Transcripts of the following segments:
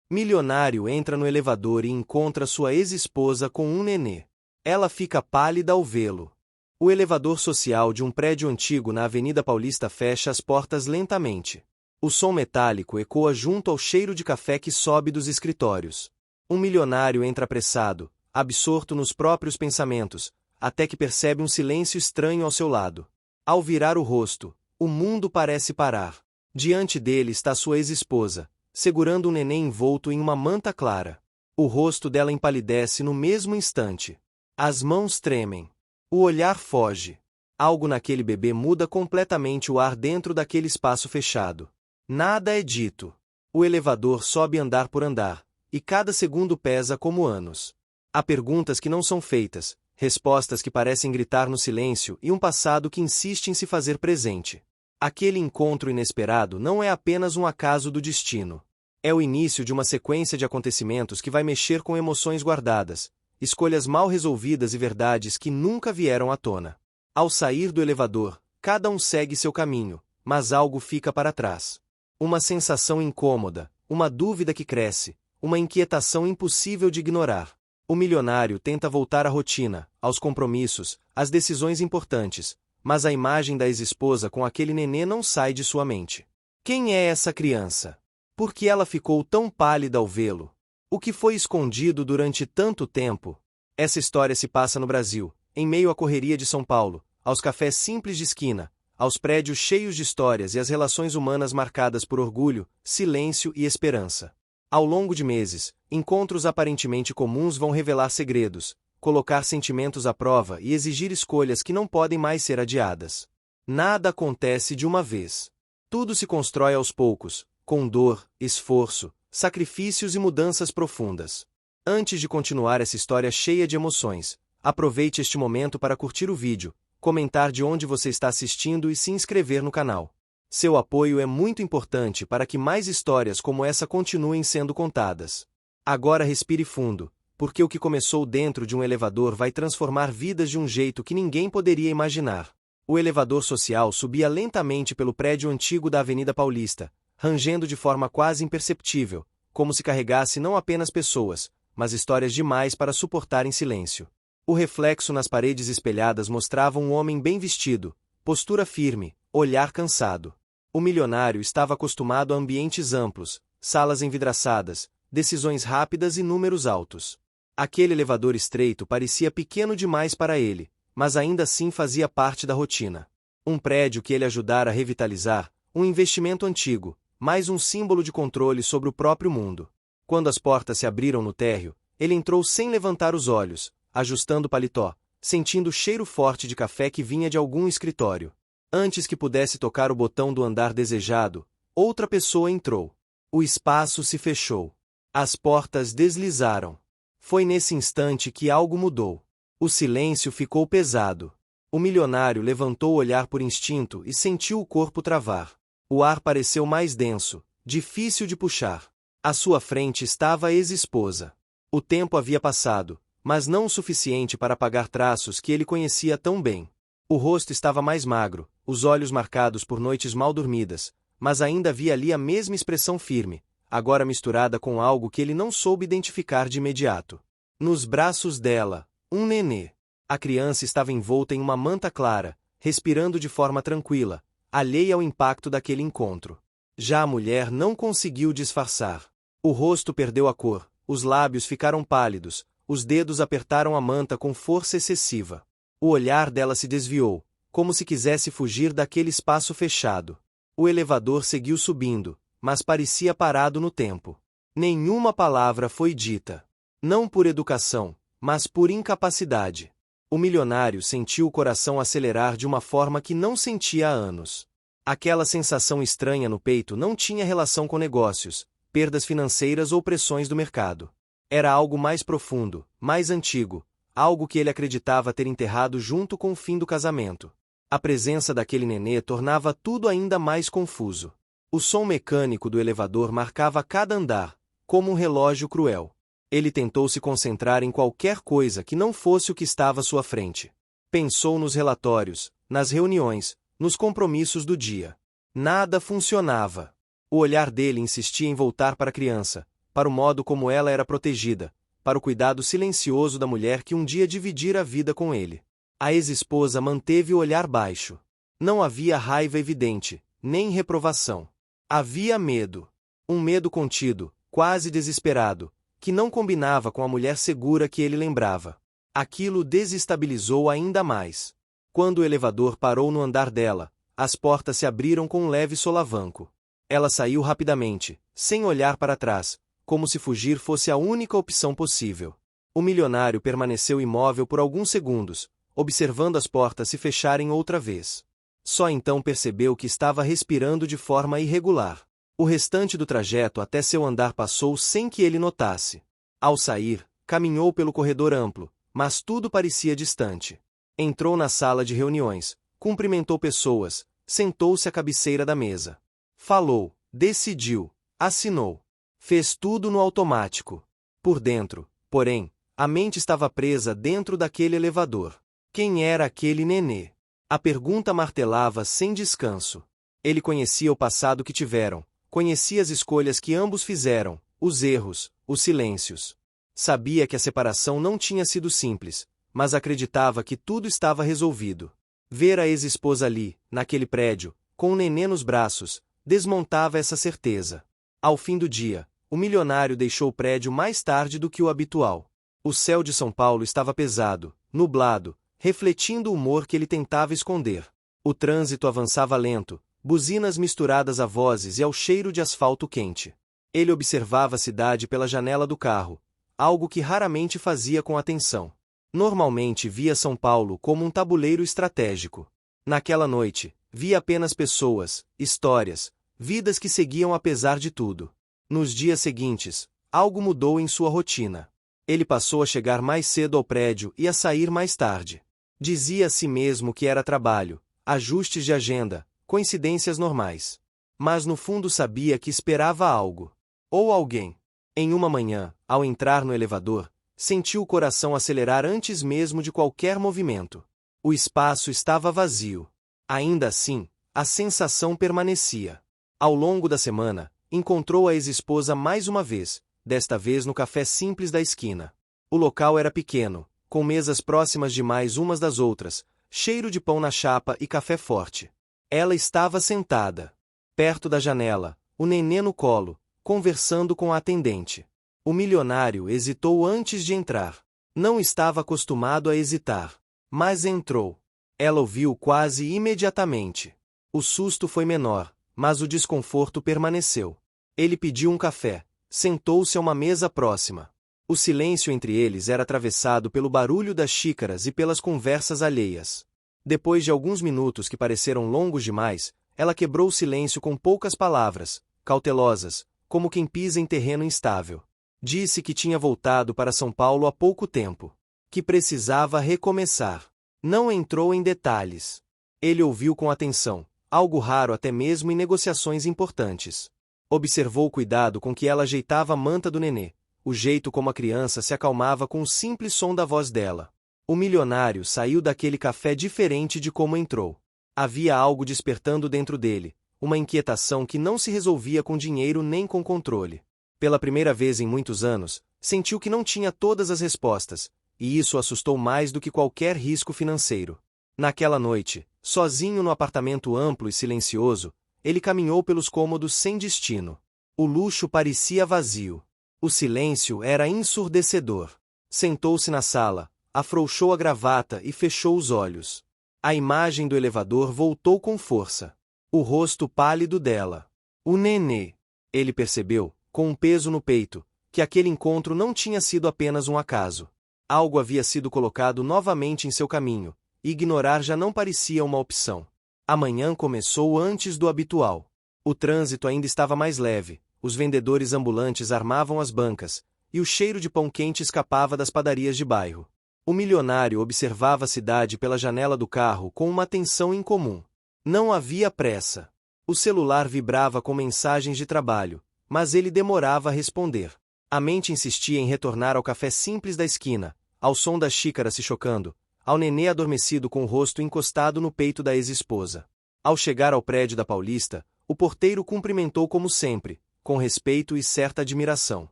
Milionário entra no elevador e encontra sua ex-esposa com um nenê. Ela fica pálida ao vê-lo. O elevador social de um prédio antigo na Avenida Paulista fecha as portas lentamente. O som metálico ecoa junto ao cheiro de café que sobe dos escritórios. Um milionário entra apressado, absorto nos próprios pensamentos, até que percebe um silêncio estranho ao seu lado. Ao virar o rosto, o mundo parece parar. Diante dele está sua ex-esposa, segurando um neném envolto em uma manta clara. O rosto dela empalidece no mesmo instante. As mãos tremem. O olhar foge. Algo naquele bebê muda completamente o ar dentro daquele espaço fechado. Nada é dito. O elevador sobe andar por andar, e cada segundo pesa como anos. Há perguntas que não são feitas, respostas que parecem gritar no silêncio e um passado que insiste em se fazer presente. Aquele encontro inesperado não é apenas um acaso do destino. É o início de uma sequência de acontecimentos que vai mexer com emoções guardadas, escolhas mal resolvidas e verdades que nunca vieram à tona. Ao sair do elevador, cada um segue seu caminho, mas algo fica para trás. Uma sensação incômoda, uma dúvida que cresce, uma inquietação impossível de ignorar. O milionário tenta voltar à rotina, aos compromissos, às decisões importantes, mas a imagem da ex-esposa com aquele nenê não sai de sua mente. Quem é essa criança? Por que ela ficou tão pálida ao vê-lo? O que foi escondido durante tanto tempo? Essa história se passa no Brasil, em meio à correria de São Paulo, aos cafés simples de esquina, aos prédios cheios de histórias e às relações humanas marcadas por orgulho, silêncio e esperança. Ao longo de meses, encontros aparentemente comuns vão revelar segredos, colocar sentimentos à prova e exigir escolhas que não podem mais ser adiadas. Nada acontece de uma vez. Tudo se constrói aos poucos, com dor, esforço, sacrifícios e mudanças profundas. Antes de continuar essa história cheia de emoções, aproveite este momento para curtir o vídeo, comentar de onde você está assistindo e se inscrever no canal. Seu apoio é muito importante para que mais histórias como essa continuem sendo contadas. Agora respire fundo, porque o que começou dentro de um elevador vai transformar vidas de um jeito que ninguém poderia imaginar. O elevador social subia lentamente pelo prédio antigo da Avenida Paulista, rangendo de forma quase imperceptível, como se carregasse não apenas pessoas, mas histórias demais para suportar em silêncio. O reflexo nas paredes espelhadas mostrava um homem bem vestido, postura firme, olhar cansado. O milionário estava acostumado a ambientes amplos, salas envidraçadas, decisões rápidas e números altos. Aquele elevador estreito parecia pequeno demais para ele, mas ainda assim fazia parte da rotina. Um prédio que ele ajudara a revitalizar, um investimento antigo, mais um símbolo de controle sobre o próprio mundo. Quando as portas se abriram no térreo, ele entrou sem levantar os olhos, ajustando o paletó, sentindo o cheiro forte de café que vinha de algum escritório. Antes que pudesse tocar o botão do andar desejado, outra pessoa entrou. O espaço se fechou. As portas deslizaram. Foi nesse instante que algo mudou. O silêncio ficou pesado. O milionário levantou o olhar por instinto e sentiu o corpo travar. O ar pareceu mais denso, difícil de puxar. À sua frente estava a ex-esposa. O tempo havia passado, mas não o suficiente para apagar traços que ele conhecia tão bem. O rosto estava mais magro, os olhos marcados por noites mal dormidas, mas ainda havia ali a mesma expressão firme, agora misturada com algo que ele não soube identificar de imediato. Nos braços dela, um nenê. A criança estava envolta em uma manta clara, respirando de forma tranquila, alheia ao impacto daquele encontro. Já a mulher não conseguiu disfarçar. O rosto perdeu a cor, os lábios ficaram pálidos, os dedos apertaram a manta com força excessiva. O olhar dela se desviou, como se quisesse fugir daquele espaço fechado. O elevador seguiu subindo, mas parecia parado no tempo. Nenhuma palavra foi dita. Não por educação, mas por incapacidade. O milionário sentiu o coração acelerar de uma forma que não sentia há anos. Aquela sensação estranha no peito não tinha relação com negócios, perdas financeiras ou pressões do mercado. Era algo mais profundo, mais antigo, algo que ele acreditava ter enterrado junto com o fim do casamento. A presença daquele nenê tornava tudo ainda mais confuso. O som mecânico do elevador marcava cada andar, como um relógio cruel. Ele tentou se concentrar em qualquer coisa que não fosse o que estava à sua frente. Pensou nos relatórios, nas reuniões, nos compromissos do dia. Nada funcionava. O olhar dele insistia em voltar para a criança, para o modo como ela era protegida, para o cuidado silencioso da mulher que um dia dividira a vida com ele. A ex-esposa manteve o olhar baixo. Não havia raiva evidente, nem reprovação. Havia medo. Um medo contido, quase desesperado, que não combinava com a mulher segura que ele lembrava. Aquilo desestabilizou ainda mais. Quando o elevador parou no andar dela, as portas se abriram com um leve solavanco. Ela saiu rapidamente, sem olhar para trás, como se fugir fosse a única opção possível. O milionário permaneceu imóvel por alguns segundos, observando as portas se fecharem outra vez. Só então percebeu que estava respirando de forma irregular. O restante do trajeto até seu andar passou sem que ele notasse. Ao sair, caminhou pelo corredor amplo, mas tudo parecia distante. Entrou na sala de reuniões, cumprimentou pessoas, sentou-se à cabeceira da mesa. Falou, decidiu, assinou. Fez tudo no automático. Por dentro, porém, a mente estava presa dentro daquele elevador. Quem era aquele nenê? A pergunta martelava sem descanso. Ele conhecia o passado que tiveram, conhecia as escolhas que ambos fizeram, os erros, os silêncios. Sabia que a separação não tinha sido simples, mas acreditava que tudo estava resolvido. Ver a ex-esposa ali, naquele prédio, com o nenê nos braços, desmontava essa certeza. Ao fim do dia, o milionário deixou o prédio mais tarde do que o habitual. O céu de São Paulo estava pesado, nublado, refletindo o humor que ele tentava esconder. O trânsito avançava lento, buzinas misturadas a vozes e ao cheiro de asfalto quente. Ele observava a cidade pela janela do carro, algo que raramente fazia com atenção. Normalmente via São Paulo como um tabuleiro estratégico. Naquela noite, via apenas pessoas, histórias, vidas que seguiam apesar de tudo. Nos dias seguintes, algo mudou em sua rotina. Ele passou a chegar mais cedo ao prédio e a sair mais tarde. Dizia a si mesmo que era trabalho, ajustes de agenda, coincidências normais. Mas no fundo sabia que esperava algo. Ou alguém. Em uma manhã, ao entrar no elevador, sentiu o coração acelerar antes mesmo de qualquer movimento. O espaço estava vazio. Ainda assim, a sensação permanecia. Ao longo da semana, encontrou a ex-esposa mais uma vez, desta vez no café simples da esquina. O local era pequeno, com mesas próximas demais umas das outras, cheiro de pão na chapa e café forte. Ela estava sentada, perto da janela, o nenê no colo, conversando com a atendente. O milionário hesitou antes de entrar. Não estava acostumado a hesitar. Mas entrou. Ela o viu quase imediatamente. O susto foi menor, mas o desconforto permaneceu. Ele pediu um café, sentou-se a uma mesa próxima. O silêncio entre eles era atravessado pelo barulho das xícaras e pelas conversas alheias. Depois de alguns minutos que pareceram longos demais, ela quebrou o silêncio com poucas palavras, cautelosas, como quem pisa em terreno instável. Disse que tinha voltado para São Paulo há pouco tempo. Que precisava recomeçar. Não entrou em detalhes. Ele ouviu com atenção, algo raro até mesmo em negociações importantes. Observou o cuidado com que ela ajeitava a manta do nenê, o jeito como a criança se acalmava com o simples som da voz dela. O milionário saiu daquele café diferente de como entrou. Havia algo despertando dentro dele, uma inquietação que não se resolvia com dinheiro nem com controle. Pela primeira vez em muitos anos, sentiu que não tinha todas as respostas, e isso o assustou mais do que qualquer risco financeiro. Naquela noite, sozinho no apartamento amplo e silencioso, ele caminhou pelos cômodos sem destino. O luxo parecia vazio. O silêncio era ensurdecedor. Sentou-se na sala, afrouxou a gravata e fechou os olhos. A imagem do elevador voltou com força. O rosto pálido dela. O nenê. Ele percebeu, com um peso no peito, que aquele encontro não tinha sido apenas um acaso. Algo havia sido colocado novamente em seu caminho, e ignorar já não parecia uma opção. A manhã começou antes do habitual. O trânsito ainda estava mais leve, os vendedores ambulantes armavam as bancas, e o cheiro de pão quente escapava das padarias de bairro. O milionário observava a cidade pela janela do carro com uma atenção incomum. Não havia pressa. O celular vibrava com mensagens de trabalho, mas ele demorava a responder. A mente insistia em retornar ao café simples da esquina, ao som das xícaras se chocando, ao nenê adormecido com o rosto encostado no peito da ex-esposa. Ao chegar ao prédio da Paulista, o porteiro cumprimentou como sempre, com respeito e certa admiração.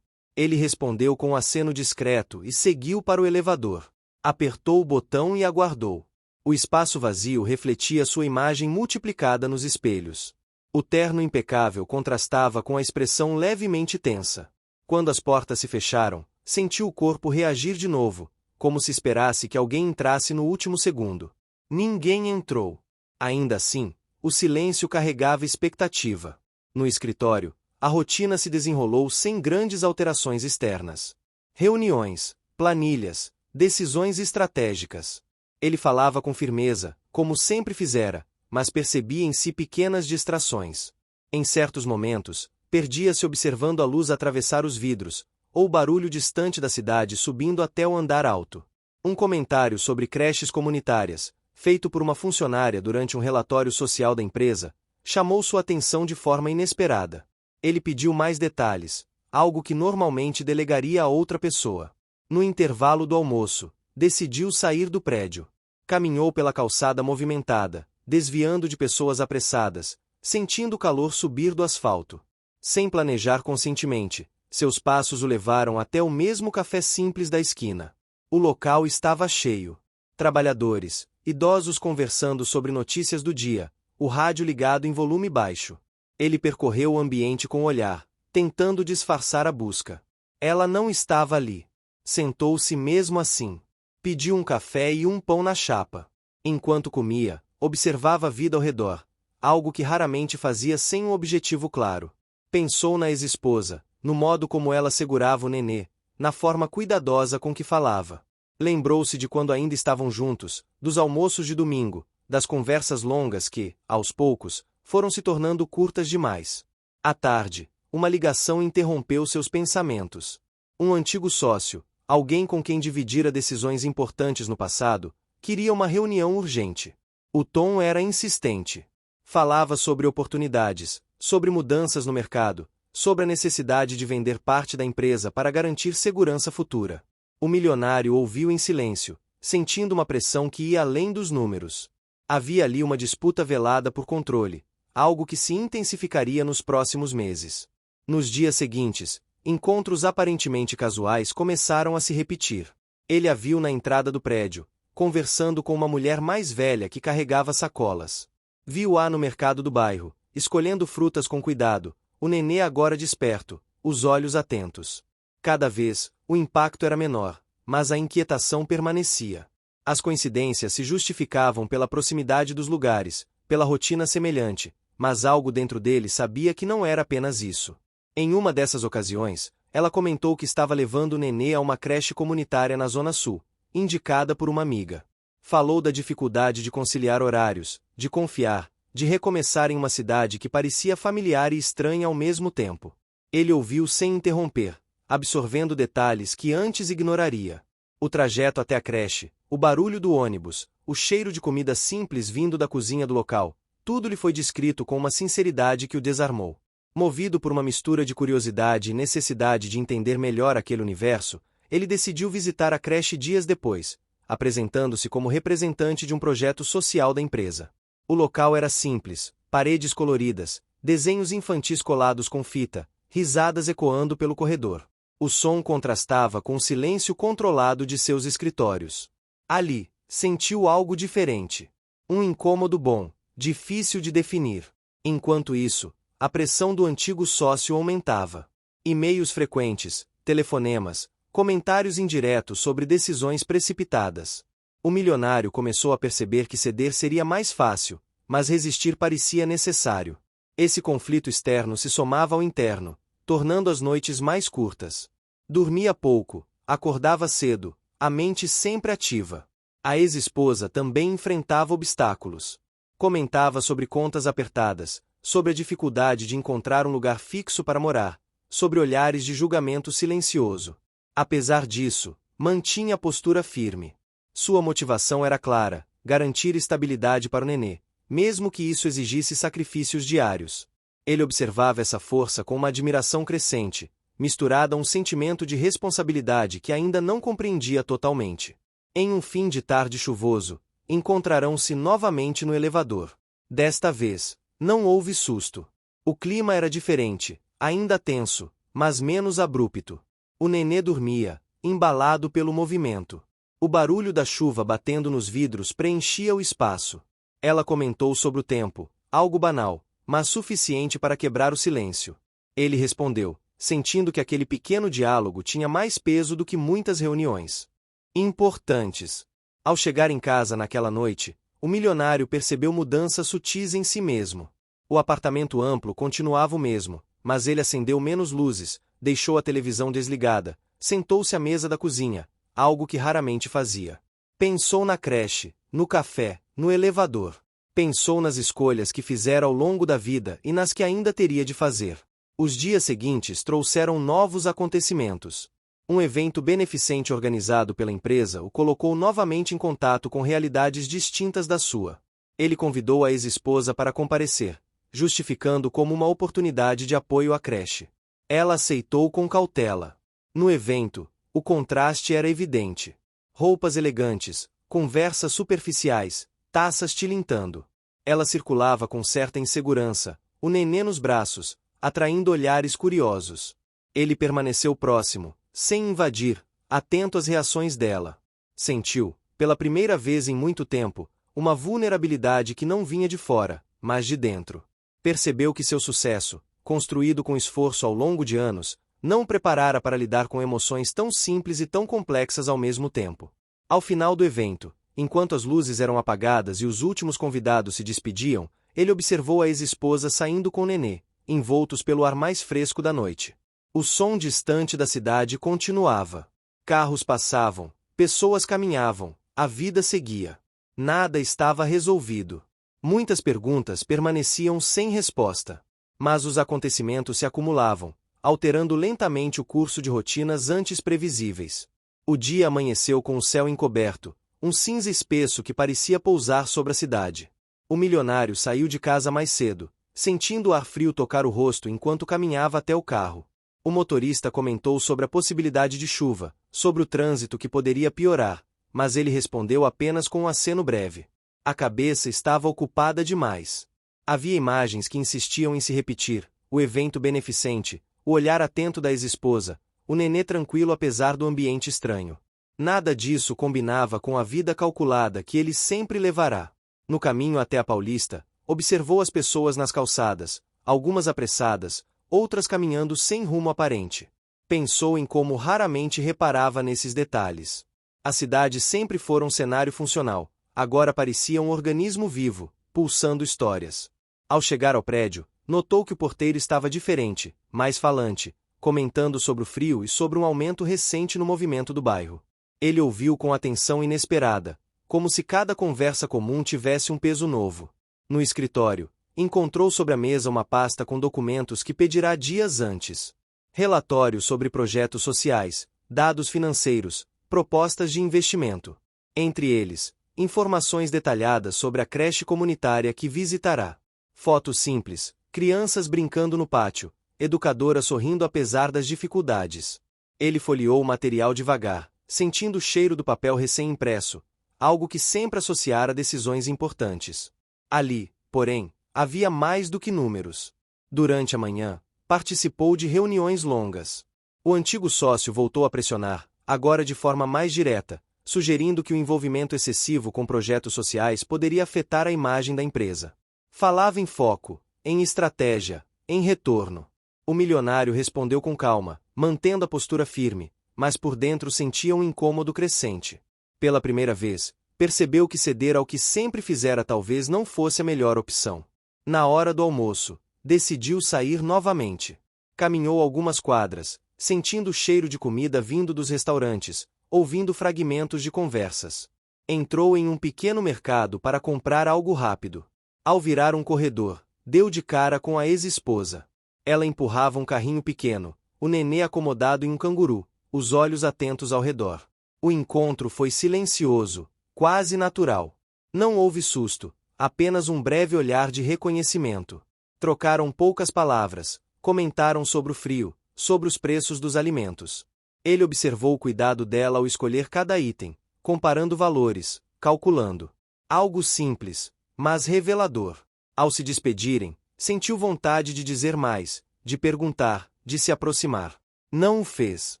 Ele respondeu com um aceno discreto e seguiu para o elevador. Apertou o botão e aguardou. O espaço vazio refletia sua imagem multiplicada nos espelhos. O terno impecável contrastava com a expressão levemente tensa. Quando as portas se fecharam, sentiu o corpo reagir de novo, como se esperasse que alguém entrasse no último segundo. Ninguém entrou. Ainda assim, o silêncio carregava expectativa. No escritório, a rotina se desenrolou sem grandes alterações externas. Reuniões, planilhas, decisões estratégicas. Ele falava com firmeza, como sempre fizera, mas percebia em si pequenas distrações. Em certos momentos, perdia-se observando a luz atravessar os vidros, ou o barulho distante da cidade subindo até o andar alto. Um comentário sobre creches comunitárias, feito por uma funcionária durante um relatório social da empresa, chamou sua atenção de forma inesperada. Ele pediu mais detalhes, algo que normalmente delegaria a outra pessoa. No intervalo do almoço, decidiu sair do prédio. Caminhou pela calçada movimentada, desviando de pessoas apressadas, sentindo o calor subir do asfalto. Sem planejar conscientemente, seus passos o levaram até o mesmo café simples da esquina. O local estava cheio. Trabalhadores, idosos conversando sobre notícias do dia, o rádio ligado em volume baixo. Ele percorreu o ambiente com o olhar, tentando disfarçar a busca. Ela não estava ali. Sentou-se mesmo assim. Pediu um café e um pão na chapa. Enquanto comia, observava a vida ao redor, algo que raramente fazia sem um objetivo claro. Pensou na ex-esposa, no modo como ela segurava o nenê, na forma cuidadosa com que falava. Lembrou-se de quando ainda estavam juntos, dos almoços de domingo, das conversas longas que, aos poucos, foram se tornando curtas demais. À tarde, uma ligação interrompeu seus pensamentos. Um antigo sócio, alguém com quem dividira decisões importantes no passado, queria uma reunião urgente. O tom era insistente. Falava sobre oportunidades, sobre mudanças no mercado, sobre a necessidade de vender parte da empresa para garantir segurança futura. O milionário ouviu em silêncio, sentindo uma pressão que ia além dos números. Havia ali uma disputa velada por controle, algo que se intensificaria nos próximos meses. Nos dias seguintes, encontros aparentemente casuais começaram a se repetir. Ele a viu na entrada do prédio, conversando com uma mulher mais velha que carregava sacolas. Viu-a no mercado do bairro, escolhendo frutas com cuidado, o nenê agora desperto, os olhos atentos. Cada vez, o impacto era menor, mas a inquietação permanecia. As coincidências se justificavam pela proximidade dos lugares, pela rotina semelhante, mas algo dentro dele sabia que não era apenas isso. Em uma dessas ocasiões, ela comentou que estava levando o nenê a uma creche comunitária na Zona Sul, indicada por uma amiga. Falou da dificuldade de conciliar horários, de confiar, de recomeçar em uma cidade que parecia familiar e estranha ao mesmo tempo. Ele ouviu sem interromper, absorvendo detalhes que antes ignoraria. O trajeto até a creche, o barulho do ônibus, o cheiro de comida simples vindo da cozinha do local, tudo lhe foi descrito com uma sinceridade que o desarmou. Movido por uma mistura de curiosidade e necessidade de entender melhor aquele universo, ele decidiu visitar a creche dias depois, apresentando-se como representante de um projeto social da empresa. O local era simples, paredes coloridas, desenhos infantis colados com fita, risadas ecoando pelo corredor. O som contrastava com o silêncio controlado de seus escritórios. Ali, sentiu algo diferente. Um incômodo bom, difícil de definir. Enquanto isso, a pressão do antigo sócio aumentava. E-mails frequentes, telefonemas, comentários indiretos sobre decisões precipitadas. O milionário começou a perceber que ceder seria mais fácil, mas resistir parecia necessário. Esse conflito externo se somava ao interno, tornando as noites mais curtas. Dormia pouco, acordava cedo, a mente sempre ativa. A ex-esposa também enfrentava obstáculos. Comentava sobre contas apertadas, sobre a dificuldade de encontrar um lugar fixo para morar, sobre olhares de julgamento silencioso. Apesar disso, mantinha a postura firme. Sua motivação era clara: garantir estabilidade para o nenê, mesmo que isso exigisse sacrifícios diários. Ele observava essa força com uma admiração crescente, misturada a um sentimento de responsabilidade que ainda não compreendia totalmente. Em um fim de tarde chuvoso, encontrarão-se novamente no elevador. Desta vez, não houve susto. O clima era diferente, ainda tenso, mas menos abrupto. O nenê dormia, embalado pelo movimento. O barulho da chuva batendo nos vidros preenchia o espaço. Ela comentou sobre o tempo, algo banal, mas suficiente para quebrar o silêncio. Ele respondeu, sentindo que aquele pequeno diálogo tinha mais peso do que muitas reuniões importantes. Ao chegar em casa naquela noite, o milionário percebeu mudanças sutis em si mesmo. O apartamento amplo continuava o mesmo, mas ele acendeu menos luzes, deixou a televisão desligada, sentou-se à mesa da cozinha, algo que raramente fazia. Pensou na creche, no café, no elevador. Pensou nas escolhas que fizera ao longo da vida e nas que ainda teria de fazer. Os dias seguintes trouxeram novos acontecimentos. Um evento beneficente organizado pela empresa o colocou novamente em contato com realidades distintas da sua. Ele convidou a ex-esposa para comparecer, justificando como uma oportunidade de apoio à creche. Ela aceitou com cautela. No evento, o contraste era evidente. Roupas elegantes, conversas superficiais, taças tilintando. Ela circulava com certa insegurança, o nenê nos braços, atraindo olhares curiosos. Ele permaneceu próximo, sem invadir, atento às reações dela. Sentiu, pela primeira vez em muito tempo, uma vulnerabilidade que não vinha de fora, mas de dentro. Percebeu que seu sucesso, construído com esforço ao longo de anos, não o preparara para lidar com emoções tão simples e tão complexas ao mesmo tempo. Ao final do evento, enquanto as luzes eram apagadas e os últimos convidados se despediam, ele observou a ex-esposa saindo com o nenê, envoltos pelo ar mais fresco da noite. O som distante da cidade continuava. Carros passavam, pessoas caminhavam, a vida seguia. Nada estava resolvido. Muitas perguntas permaneciam sem resposta. Mas os acontecimentos se acumulavam, alterando lentamente o curso de rotinas antes previsíveis. O dia amanheceu com o céu encoberto, um cinza espesso que parecia pousar sobre a cidade. O milionário saiu de casa mais cedo, sentindo o ar frio tocar o rosto enquanto caminhava até o carro. O motorista comentou sobre a possibilidade de chuva, sobre o trânsito que poderia piorar, mas ele respondeu apenas com um aceno breve. A cabeça estava ocupada demais. Havia imagens que insistiam em se repetir, o evento beneficente, o olhar atento da ex-esposa, o nenê tranquilo apesar do ambiente estranho. Nada disso combinava com a vida calculada que ele sempre levará. No caminho até a Paulista, observou as pessoas nas calçadas, algumas apressadas, outras caminhando sem rumo aparente. Pensou em como raramente reparava nesses detalhes. A cidade sempre fora um cenário funcional, agora parecia um organismo vivo, pulsando histórias. Ao chegar ao prédio, notou que o porteiro estava diferente, mais falante, comentando sobre o frio e sobre um aumento recente no movimento do bairro. Ele ouviu com atenção inesperada, como se cada conversa comum tivesse um peso novo. No escritório, encontrou sobre a mesa uma pasta com documentos que pedirá dias antes. Relatórios sobre projetos sociais, dados financeiros, propostas de investimento. Entre eles, informações detalhadas sobre a creche comunitária que visitará. Fotos simples, crianças brincando no pátio, educadora sorrindo apesar das dificuldades. Ele folheou o material devagar, sentindo o cheiro do papel recém-impresso, algo que sempre associara decisões importantes. Ali, porém, havia mais do que números. Durante a manhã, participou de reuniões longas. O antigo sócio voltou a pressionar, agora de forma mais direta, sugerindo que o envolvimento excessivo com projetos sociais poderia afetar a imagem da empresa. Falava em foco, em estratégia, em retorno. O milionário respondeu com calma, mantendo a postura firme, mas por dentro sentia um incômodo crescente. Pela primeira vez, percebeu que ceder ao que sempre fizera talvez não fosse a melhor opção. Na hora do almoço, decidiu sair novamente. Caminhou algumas quadras, sentindo o cheiro de comida vindo dos restaurantes, ouvindo fragmentos de conversas. Entrou em um pequeno mercado para comprar algo rápido. Ao virar um corredor, deu de cara com a ex-esposa. Ela empurrava um carrinho pequeno, o nenê acomodado em um canguru, os olhos atentos ao redor. O encontro foi silencioso, quase natural. Não houve susto, apenas um breve olhar de reconhecimento. Trocaram poucas palavras, comentaram sobre o frio, sobre os preços dos alimentos. Ele observou o cuidado dela ao escolher cada item, comparando valores, calculando. Algo simples, mas revelador. Ao se despedirem, sentiu vontade de dizer mais, de perguntar, de se aproximar. Não o fez.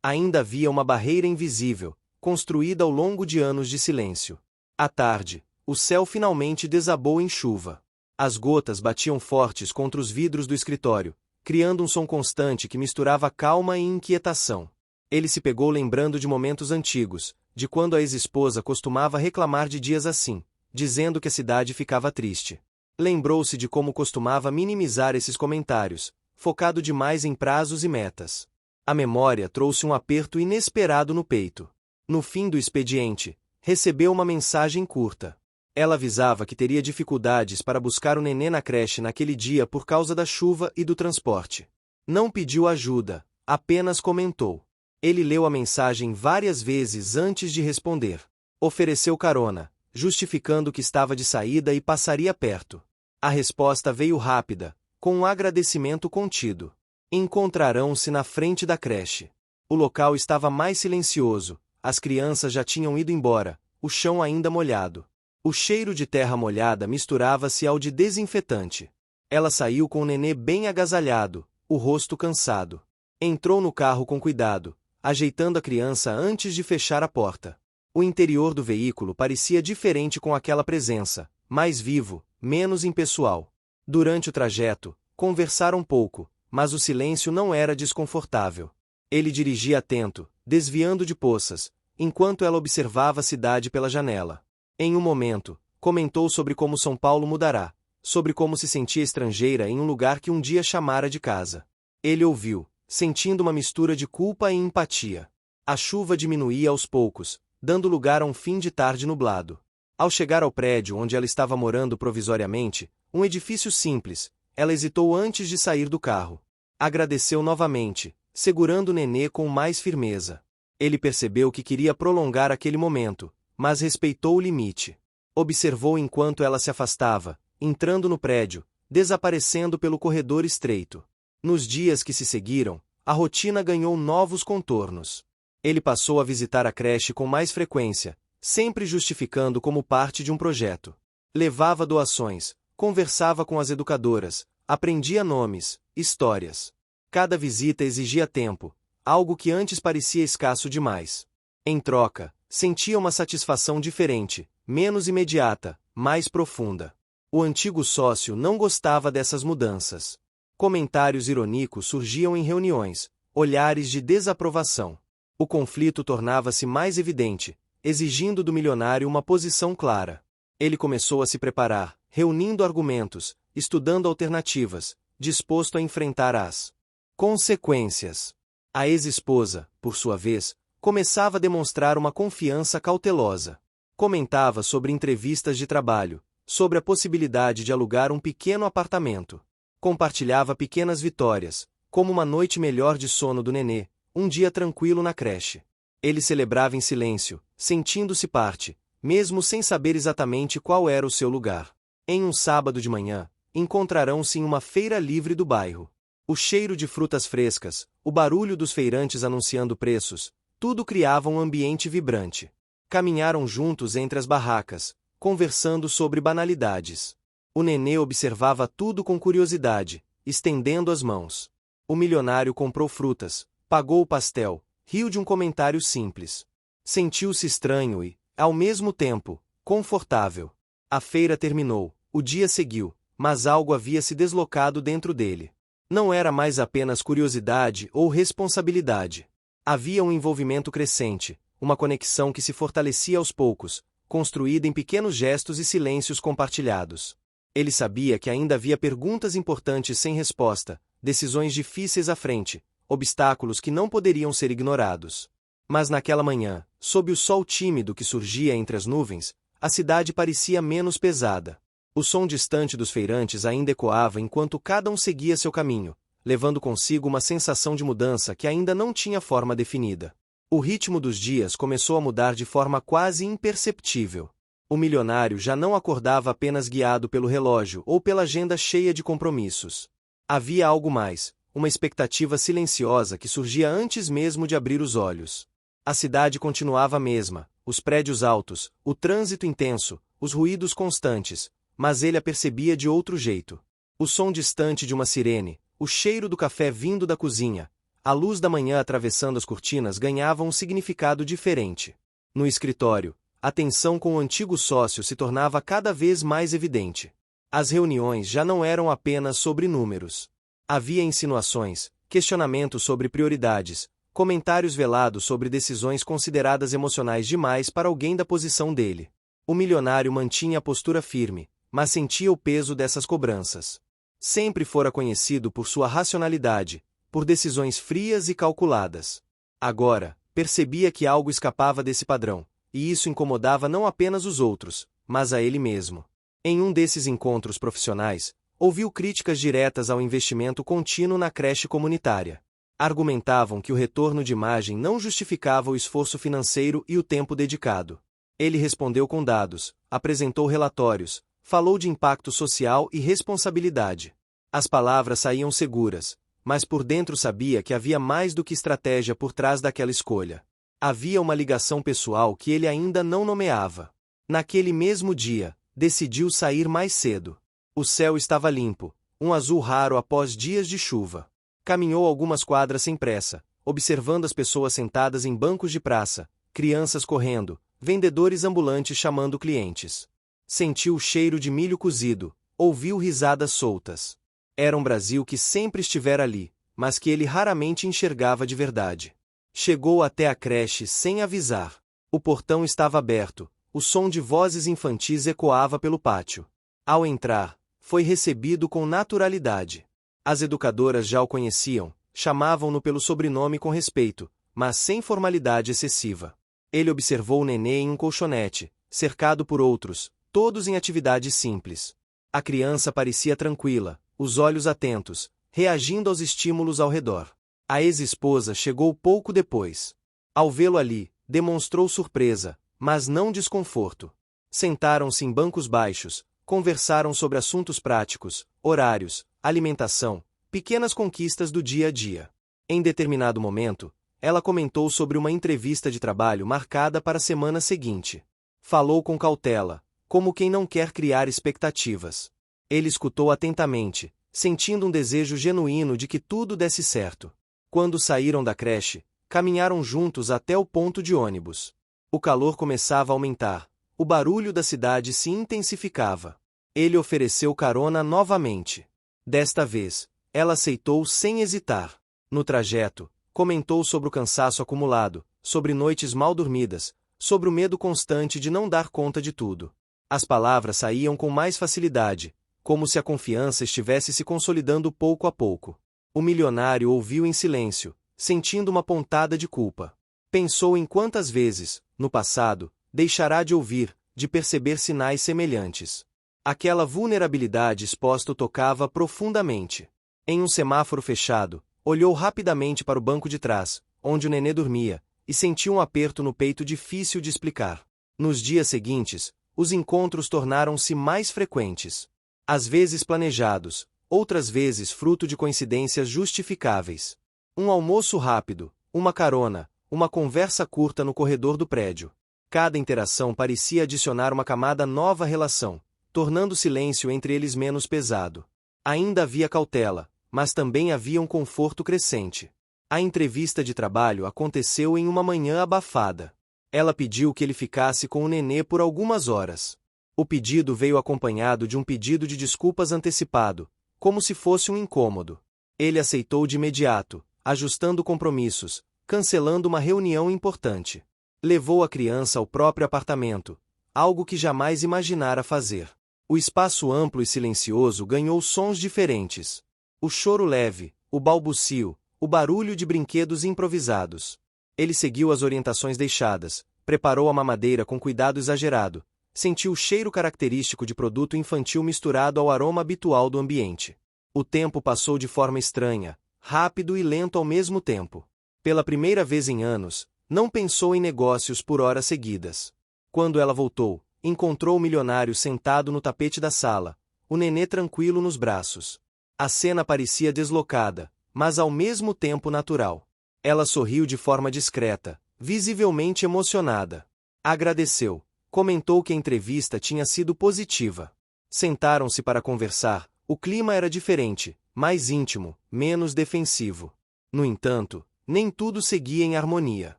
Ainda havia uma barreira invisível, construída ao longo de anos de silêncio. À tarde, o céu finalmente desabou em chuva. As gotas batiam fortes contra os vidros do escritório, criando um som constante que misturava calma e inquietação. Ele se pegou lembrando de momentos antigos, de quando a ex-esposa costumava reclamar de dias assim, dizendo que a cidade ficava triste. Lembrou-se de como costumava minimizar esses comentários, focado demais em prazos e metas. A memória trouxe um aperto inesperado no peito. No fim do expediente, recebeu uma mensagem curta. Ela avisava que teria dificuldades para buscar o nenê na creche naquele dia por causa da chuva e do transporte. Não pediu ajuda, apenas comentou. Ele leu a mensagem várias vezes antes de responder. Ofereceu carona, justificando que estava de saída e passaria perto. A resposta veio rápida, com um agradecimento contido. Encontrarão-se na frente da creche. O local estava mais silencioso, as crianças já tinham ido embora, o chão ainda molhado. O cheiro de terra molhada misturava-se ao de desinfetante. Ela saiu com o nenê bem agasalhado, o rosto cansado. Entrou no carro com cuidado, ajeitando a criança antes de fechar a porta. O interior do veículo parecia diferente com aquela presença, mais vivo, menos impessoal. Durante o trajeto, conversaram pouco, mas o silêncio não era desconfortável. Ele dirigia atento, desviando de poças, enquanto ela observava a cidade pela janela. Em um momento, comentou sobre como São Paulo mudará, sobre como se sentia estrangeira em um lugar que um dia chamara de casa. Ele ouviu, sentindo uma mistura de culpa e empatia. A chuva diminuía aos poucos, dando lugar a um fim de tarde nublado. Ao chegar ao prédio onde ela estava morando provisoriamente, um edifício simples, ela hesitou antes de sair do carro. Agradeceu novamente, segurando o nenê com mais firmeza. Ele percebeu que queria prolongar aquele momento, mas respeitou o limite. Observou enquanto ela se afastava, entrando no prédio, desaparecendo pelo corredor estreito. Nos dias que se seguiram, a rotina ganhou novos contornos. Ele passou a visitar a creche com mais frequência, sempre justificando como parte de um projeto. Levava doações, conversava com as educadoras, aprendia nomes, histórias. Cada visita exigia tempo, algo que antes parecia escasso demais. Em troca, sentia uma satisfação diferente, menos imediata, mais profunda. O antigo sócio não gostava dessas mudanças. Comentários irônicos surgiam em reuniões, olhares de desaprovação. O conflito tornava-se mais evidente, exigindo do milionário uma posição clara. Ele começou a se preparar, reunindo argumentos, estudando alternativas, disposto a enfrentar as consequências. A ex-esposa, por sua vez, começava a demonstrar uma confiança cautelosa. Comentava sobre entrevistas de trabalho, sobre a possibilidade de alugar um pequeno apartamento. Compartilhava pequenas vitórias, como uma noite melhor de sono do nenê, um dia tranquilo na creche. Ele celebrava em silêncio, sentindo-se parte, mesmo sem saber exatamente qual era o seu lugar. Em um sábado de manhã, encontrarão-se em uma feira livre do bairro. O cheiro de frutas frescas, o barulho dos feirantes anunciando preços, tudo criava um ambiente vibrante. Caminharam juntos entre as barracas, conversando sobre banalidades. O nenê observava tudo com curiosidade, estendendo as mãos. O milionário comprou frutas, pagou o pastel, riu de um comentário simples. Sentiu-se estranho e, ao mesmo tempo, confortável. A feira terminou, o dia seguiu, mas algo havia se deslocado dentro dele. Não era mais apenas curiosidade ou responsabilidade. Havia um envolvimento crescente, uma conexão que se fortalecia aos poucos, construída em pequenos gestos e silêncios compartilhados. Ele sabia que ainda havia perguntas importantes sem resposta, decisões difíceis à frente, obstáculos que não poderiam ser ignorados. Mas naquela manhã, sob o sol tímido que surgia entre as nuvens, a cidade parecia menos pesada. O som distante dos feirantes ainda ecoava enquanto cada um seguia seu caminho, levando consigo uma sensação de mudança que ainda não tinha forma definida. O ritmo dos dias começou a mudar de forma quase imperceptível. O milionário já não acordava apenas guiado pelo relógio ou pela agenda cheia de compromissos. Havia algo mais, uma expectativa silenciosa que surgia antes mesmo de abrir os olhos. A cidade continuava a mesma, os prédios altos, o trânsito intenso, os ruídos constantes, mas ele a percebia de outro jeito. O som distante de uma sirene, o cheiro do café vindo da cozinha, A luz da manhã atravessando as cortinas ganhava um significado diferente. No escritório, a tensão com o antigo sócio se tornava cada vez mais evidente. As reuniões já não eram apenas sobre números. Havia insinuações, questionamentos sobre prioridades, comentários velados sobre decisões consideradas emocionais demais para alguém da posição dele. O milionário mantinha a postura firme, mas sentia o peso dessas cobranças. Sempre fora conhecido por sua racionalidade, por decisões frias e calculadas. Agora, percebia que algo escapava desse padrão, e isso incomodava não apenas os outros, mas a ele mesmo. Em um desses encontros profissionais, ouviu críticas diretas ao investimento contínuo na creche comunitária. Argumentavam que o retorno de imagem não justificava o esforço financeiro e o tempo dedicado. Ele respondeu com dados, apresentou relatórios, falou de impacto social e responsabilidade. As palavras saíam seguras, mas por dentro sabia que havia mais do que estratégia por trás daquela escolha. Havia uma ligação pessoal que ele ainda não nomeava. Naquele mesmo dia, decidiu sair mais cedo. O céu estava limpo, um azul raro após dias de chuva. Caminhou algumas quadras sem pressa, observando as pessoas sentadas em bancos de praça, crianças correndo, vendedores ambulantes chamando clientes. Sentiu o cheiro de milho cozido, ouviu risadas soltas. Era um Brasil que sempre estivera ali, mas que ele raramente enxergava de verdade. Chegou até a creche sem avisar. O portão estava aberto, o som de vozes infantis ecoava pelo pátio. Ao entrar, foi recebido com naturalidade. As educadoras já o conheciam, chamavam-no pelo sobrenome com respeito, mas sem formalidade excessiva. Ele observou o nenê em um colchonete, cercado por outros, todos em atividades simples. A criança parecia tranquila, os olhos atentos, reagindo aos estímulos ao redor. A ex-esposa chegou pouco depois. Ao vê-lo ali, demonstrou surpresa, mas não desconforto. Sentaram-se em bancos baixos, conversaram sobre assuntos práticos, horários, alimentação, pequenas conquistas do dia a dia. Em determinado momento, ela comentou sobre uma entrevista de trabalho marcada para a semana seguinte. Falou com cautela, como quem não quer criar expectativas. Ele escutou atentamente, sentindo um desejo genuíno de que tudo desse certo. Quando saíram da creche, caminharam juntos até o ponto de ônibus. O calor começava a aumentar, o barulho da cidade se intensificava. Ele ofereceu carona novamente. Desta vez, ela aceitou sem hesitar. No trajeto, comentou sobre o cansaço acumulado, sobre noites mal dormidas, sobre o medo constante de não dar conta de tudo. As palavras saíam com mais facilidade, como se a confiança estivesse se consolidando pouco a pouco. O milionário ouviu em silêncio, sentindo uma pontada de culpa. Pensou em quantas vezes, no passado, deixará de ouvir, de perceber sinais semelhantes. Aquela vulnerabilidade exposta o tocava profundamente. Em um semáforo fechado, olhou rapidamente para o banco de trás, onde o nenê dormia, e sentiu um aperto no peito difícil de explicar. Nos dias seguintes, os encontros tornaram-se mais frequentes. Às vezes planejados, outras vezes fruto de coincidências justificáveis. Um almoço rápido, uma carona, uma conversa curta no corredor do prédio. Cada interação parecia adicionar uma camada nova à relação, tornando o silêncio entre eles menos pesado. Ainda havia cautela, mas também havia um conforto crescente. A entrevista de trabalho aconteceu em uma manhã abafada. Ela pediu que ele ficasse com o nenê por algumas horas. O pedido veio acompanhado de um pedido de desculpas antecipado, como se fosse um incômodo. Ele aceitou de imediato, ajustando compromissos, cancelando uma reunião importante. Levou a criança ao próprio apartamento, algo que jamais imaginara fazer. O espaço amplo e silencioso ganhou sons diferentes. O choro leve, o balbucio, o barulho de brinquedos improvisados. Ele seguiu as orientações deixadas, preparou a mamadeira com cuidado exagerado, sentiu o cheiro característico de produto infantil misturado ao aroma habitual do ambiente. O tempo passou de forma estranha, rápido e lento ao mesmo tempo. Pela primeira vez em anos, não pensou em negócios por horas seguidas. Quando ela voltou, encontrou o milionário sentado no tapete da sala, o nenê tranquilo nos braços. A cena parecia deslocada, mas ao mesmo tempo natural. Ela sorriu de forma discreta, visivelmente emocionada. Agradeceu, comentou que a entrevista tinha sido positiva. Sentaram-se para conversar, o clima era diferente, mais íntimo, menos defensivo. No entanto, nem tudo seguia em harmonia.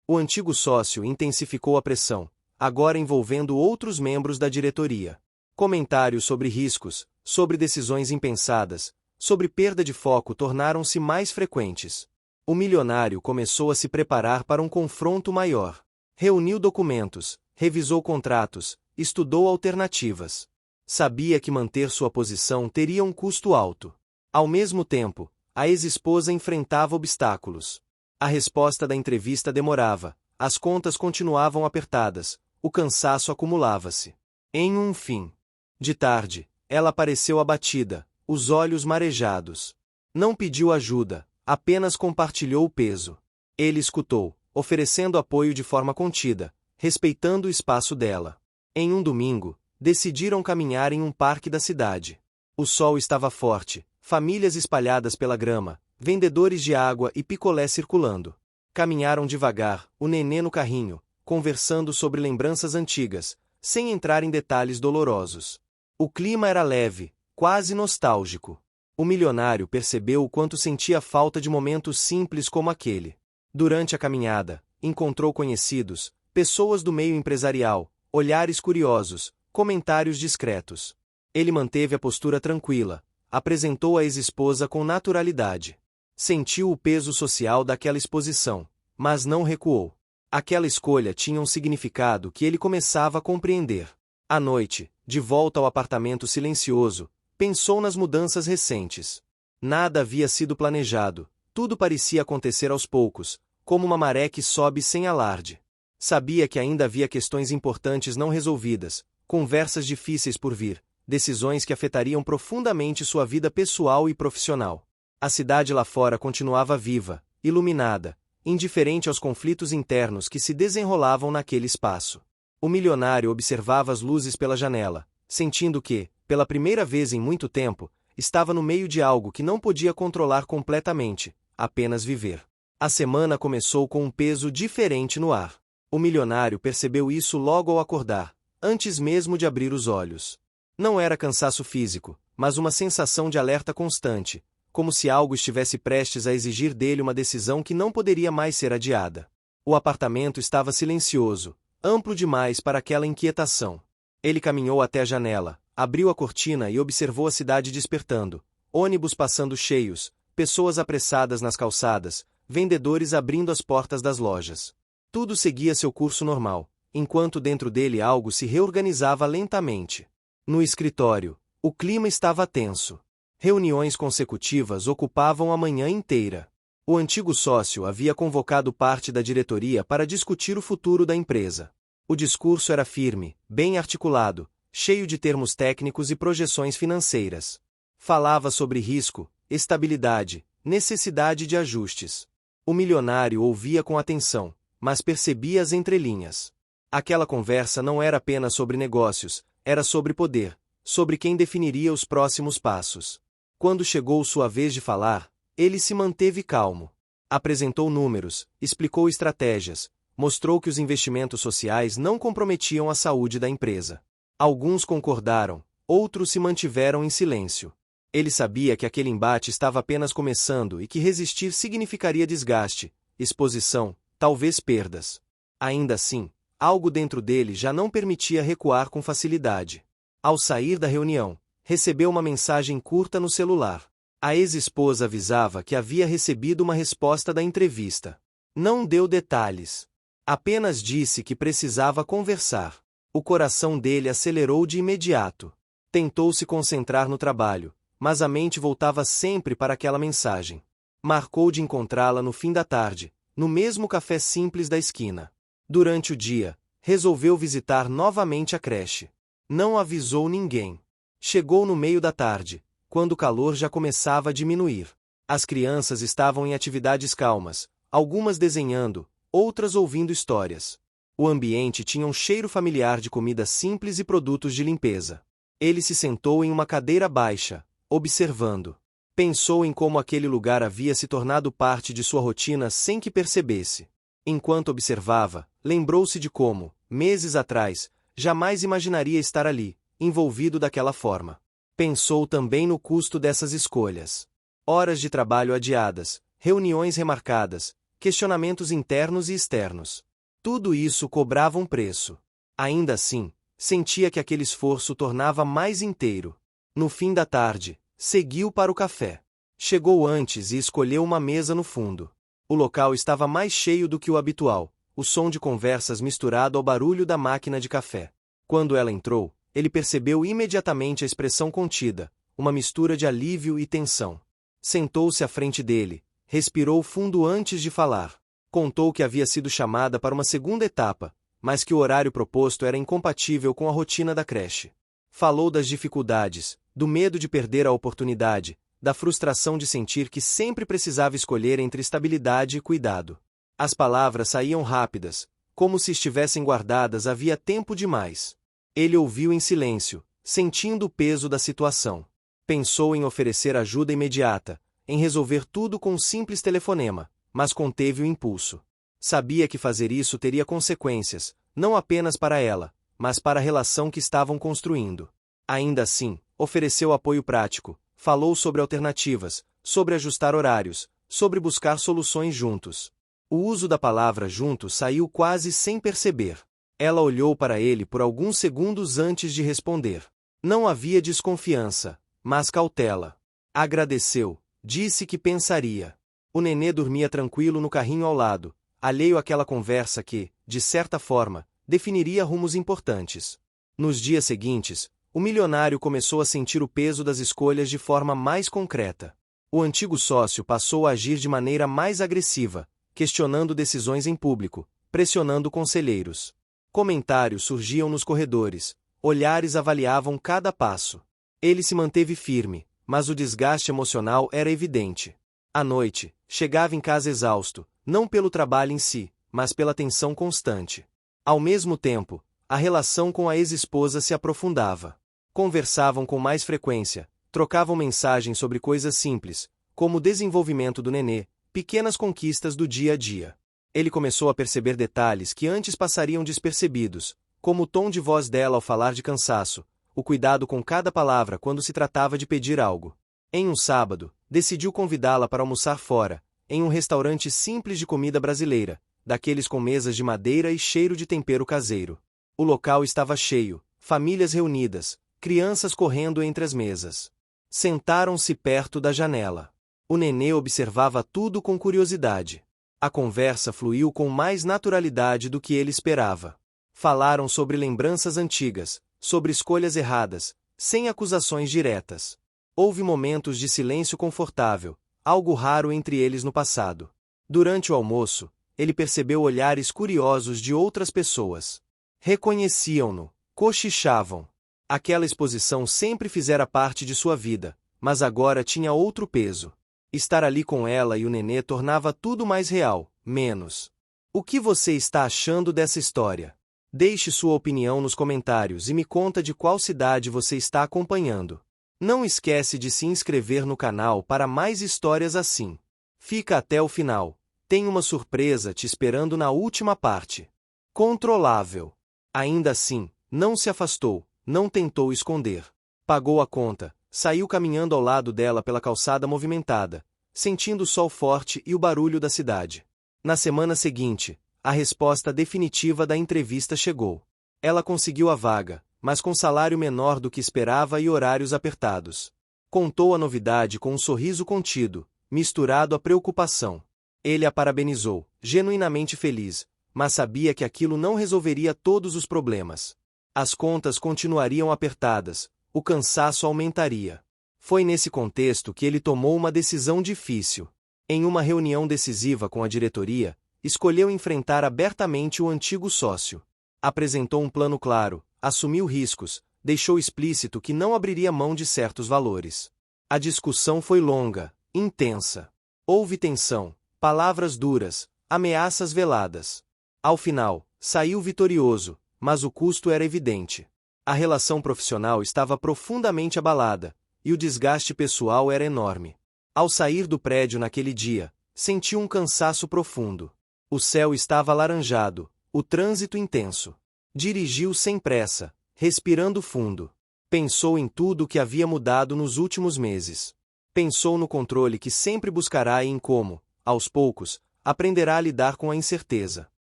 O antigo sócio intensificou a pressão, agora envolvendo outros membros da diretoria. Comentários sobre riscos, sobre decisões impensadas, sobre perda de foco tornaram-se mais frequentes. O milionário começou a se preparar para um confronto maior. Reuniu documentos, revisou contratos, estudou alternativas. Sabia que manter sua posição teria um custo alto. Ao mesmo tempo, a ex-esposa enfrentava obstáculos. A resposta da entrevista demorava, as contas continuavam apertadas, o cansaço acumulava-se. Em um fim de tarde, ela pareceu abatida, os olhos marejados. Não pediu ajuda, apenas compartilhou o peso. Ele escutou, oferecendo apoio de forma contida, respeitando o espaço dela. Em um domingo, decidiram caminhar em um parque da cidade. O sol estava forte, famílias espalhadas pela grama, vendedores de água e picolé circulando. Caminharam devagar, o nenê no carrinho, conversando sobre lembranças antigas, sem entrar em detalhes dolorosos. O clima era leve, quase nostálgico. O milionário percebeu o quanto sentia falta de momentos simples como aquele. Durante a caminhada, encontrou conhecidos, pessoas do meio empresarial, olhares curiosos, comentários discretos. Ele manteve a postura tranquila, apresentou a ex-esposa com naturalidade. Sentiu o peso social daquela exposição, mas não recuou. Aquela escolha tinha um significado que ele começava a compreender. À noite, de volta ao apartamento silencioso, pensou nas mudanças recentes. Nada havia sido planejado, tudo parecia acontecer aos poucos, como uma maré que sobe sem alarde. Sabia que ainda havia questões importantes não resolvidas, conversas difíceis por vir, decisões que afetariam profundamente sua vida pessoal e profissional. A cidade lá fora continuava viva, iluminada, indiferente aos conflitos internos que se desenrolavam naquele espaço. O milionário observava as luzes pela janela, sentindo que, pela primeira vez em muito tempo, estava no meio de algo que não podia controlar completamente, apenas viver. A semana começou com um peso diferente no ar. O milionário percebeu isso logo ao acordar, antes mesmo de abrir os olhos. Não era cansaço físico, mas uma sensação de alerta constante, como se algo estivesse prestes a exigir dele uma decisão que não poderia mais ser adiada. O apartamento estava silencioso, amplo demais para aquela inquietação. Ele caminhou até a janela, abriu a cortina e observou a cidade despertando, ônibus passando cheios, pessoas apressadas nas calçadas, vendedores abrindo as portas das lojas. Tudo seguia seu curso normal, enquanto dentro dele algo se reorganizava lentamente. No escritório, o clima estava tenso. Reuniões consecutivas ocupavam a manhã inteira. O antigo sócio havia convocado parte da diretoria para discutir o futuro da empresa. O discurso era firme, bem articulado, cheio de termos técnicos e projeções financeiras. Falava sobre risco, estabilidade, necessidade de ajustes. O milionário ouvia com atenção, mas percebia as entrelinhas. Aquela conversa não era apenas sobre negócios, era sobre poder, sobre quem definiria os próximos passos. Quando chegou sua vez de falar, ele se manteve calmo. Apresentou números, explicou estratégias, mostrou que os investimentos sociais não comprometiam a saúde da empresa. Alguns concordaram, outros se mantiveram em silêncio. Ele sabia que aquele embate estava apenas começando e que resistir significaria desgaste, exposição, talvez perdas. Ainda assim, algo dentro dele já não permitia recuar com facilidade. Ao sair da reunião, recebeu uma mensagem curta no celular. A ex-esposa avisava que havia recebido uma resposta da entrevista. Não deu detalhes. Apenas disse que precisava conversar. O coração dele acelerou de imediato. Tentou se concentrar no trabalho, mas a mente voltava sempre para aquela mensagem. Marcou de encontrá-la no fim da tarde, no mesmo café simples da esquina. Durante o dia, resolveu visitar novamente a creche. Não avisou ninguém. Chegou no meio da tarde, quando o calor já começava a diminuir. As crianças estavam em atividades calmas, algumas desenhando, outras ouvindo histórias. O ambiente tinha um cheiro familiar de comida simples e produtos de limpeza. Ele se sentou em uma cadeira baixa, observando. Pensou em como aquele lugar havia se tornado parte de sua rotina sem que percebesse. Enquanto observava, lembrou-se de como, meses atrás, jamais imaginaria estar ali, envolvido daquela forma. Pensou também no custo dessas escolhas. Horas de trabalho adiadas, reuniões remarcadas, questionamentos internos e externos. Tudo isso cobrava um preço. Ainda assim, sentia que aquele esforço tornava mais inteiro. No fim da tarde, seguiu para o café. Chegou antes e escolheu uma mesa no fundo. O local estava mais cheio do que o habitual, o som de conversas misturado ao barulho da máquina de café. Quando ela entrou, ele percebeu imediatamente a expressão contida, uma mistura de alívio e tensão. Sentou-se à frente dele, respirou fundo antes de falar. Contou que havia sido chamada para uma segunda etapa, mas que o horário proposto era incompatível com a rotina da creche. Falou das dificuldades, do medo de perder a oportunidade, da frustração de sentir que sempre precisava escolher entre estabilidade e cuidado. As palavras saíam rápidas, como se estivessem guardadas havia tempo demais. Ele ouviu em silêncio, sentindo o peso da situação. Pensou em oferecer ajuda imediata, em resolver tudo com um simples telefonema, mas conteve o impulso. Sabia que fazer isso teria consequências, não apenas para ela, mas para a relação que estavam construindo. Ainda assim, ofereceu apoio prático, falou sobre alternativas, sobre ajustar horários, sobre buscar soluções juntos. O uso da palavra juntos saiu quase sem perceber. Ela olhou para ele por alguns segundos antes de responder. Não havia desconfiança, mas cautela. Agradeceu, disse que pensaria. O nenê dormia tranquilo no carrinho ao lado, alheio àquela conversa que, de certa forma, definiria rumos importantes. Nos dias seguintes, o milionário começou a sentir o peso das escolhas de forma mais concreta. O antigo sócio passou a agir de maneira mais agressiva, questionando decisões em público, pressionando conselheiros. Comentários surgiam nos corredores, olhares avaliavam cada passo. Ele se manteve firme, mas o desgaste emocional era evidente. À noite, chegava em casa exausto, não pelo trabalho em si, mas pela tensão constante. Ao mesmo tempo, a relação com a ex-esposa se aprofundava. Conversavam com mais frequência, trocavam mensagens sobre coisas simples, como o desenvolvimento do nenê, pequenas conquistas do dia a dia. Ele começou a perceber detalhes que antes passariam despercebidos, como o tom de voz dela ao falar de cansaço, o cuidado com cada palavra quando se tratava de pedir algo. Em um sábado, decidiu convidá-la para almoçar fora, em um restaurante simples de comida brasileira, daqueles com mesas de madeira e cheiro de tempero caseiro. O local estava cheio, famílias reunidas, crianças correndo entre as mesas. Sentaram-se perto da janela. O nenê observava tudo com curiosidade. A conversa fluiu com mais naturalidade do que ele esperava. Falaram sobre lembranças antigas, sobre escolhas erradas, sem acusações diretas. Houve momentos de silêncio confortável, algo raro entre eles no passado. Durante o almoço, ele percebeu olhares curiosos de outras pessoas. Reconheciam-no, cochichavam. Aquela exposição sempre fizera parte de sua vida, mas agora tinha outro peso. Estar ali com ela e o nenê tornava tudo mais real, menos. O que você está achando dessa história? Deixe sua opinião nos comentários e me conta de qual cidade você está acompanhando. Não esquece de se inscrever no canal para mais histórias assim. Fica até o final. Tem uma surpresa te esperando na última parte. Controlável. Ainda assim, não se afastou, não tentou esconder. Pagou a conta, saiu caminhando ao lado dela pela calçada movimentada, sentindo o sol forte e o barulho da cidade. Na semana seguinte, a resposta definitiva da entrevista chegou. Ela conseguiu a vaga, mas com salário menor do que esperava e horários apertados. Contou a novidade com um sorriso contido, misturado à preocupação. Ele a parabenizou, genuinamente feliz, mas sabia que aquilo não resolveria todos os problemas. As contas continuariam apertadas, o cansaço aumentaria. Foi nesse contexto que ele tomou uma decisão difícil. Em uma reunião decisiva com a diretoria, escolheu enfrentar abertamente o antigo sócio. Apresentou um plano claro, assumiu riscos, deixou explícito que não abriria mão de certos valores. A discussão foi longa, intensa. Houve tensão, palavras duras, ameaças veladas. Ao final, saiu vitorioso, mas o custo era evidente. A relação profissional estava profundamente abalada, e o desgaste pessoal era enorme. Ao sair do prédio naquele dia, sentiu um cansaço profundo. O céu estava alaranjado, o trânsito intenso. Dirigiu sem pressa, respirando fundo. Pensou em tudo o que havia mudado nos últimos meses. Pensou no controle que sempre buscará e em como, aos poucos, aprenderá a lidar com a incerteza.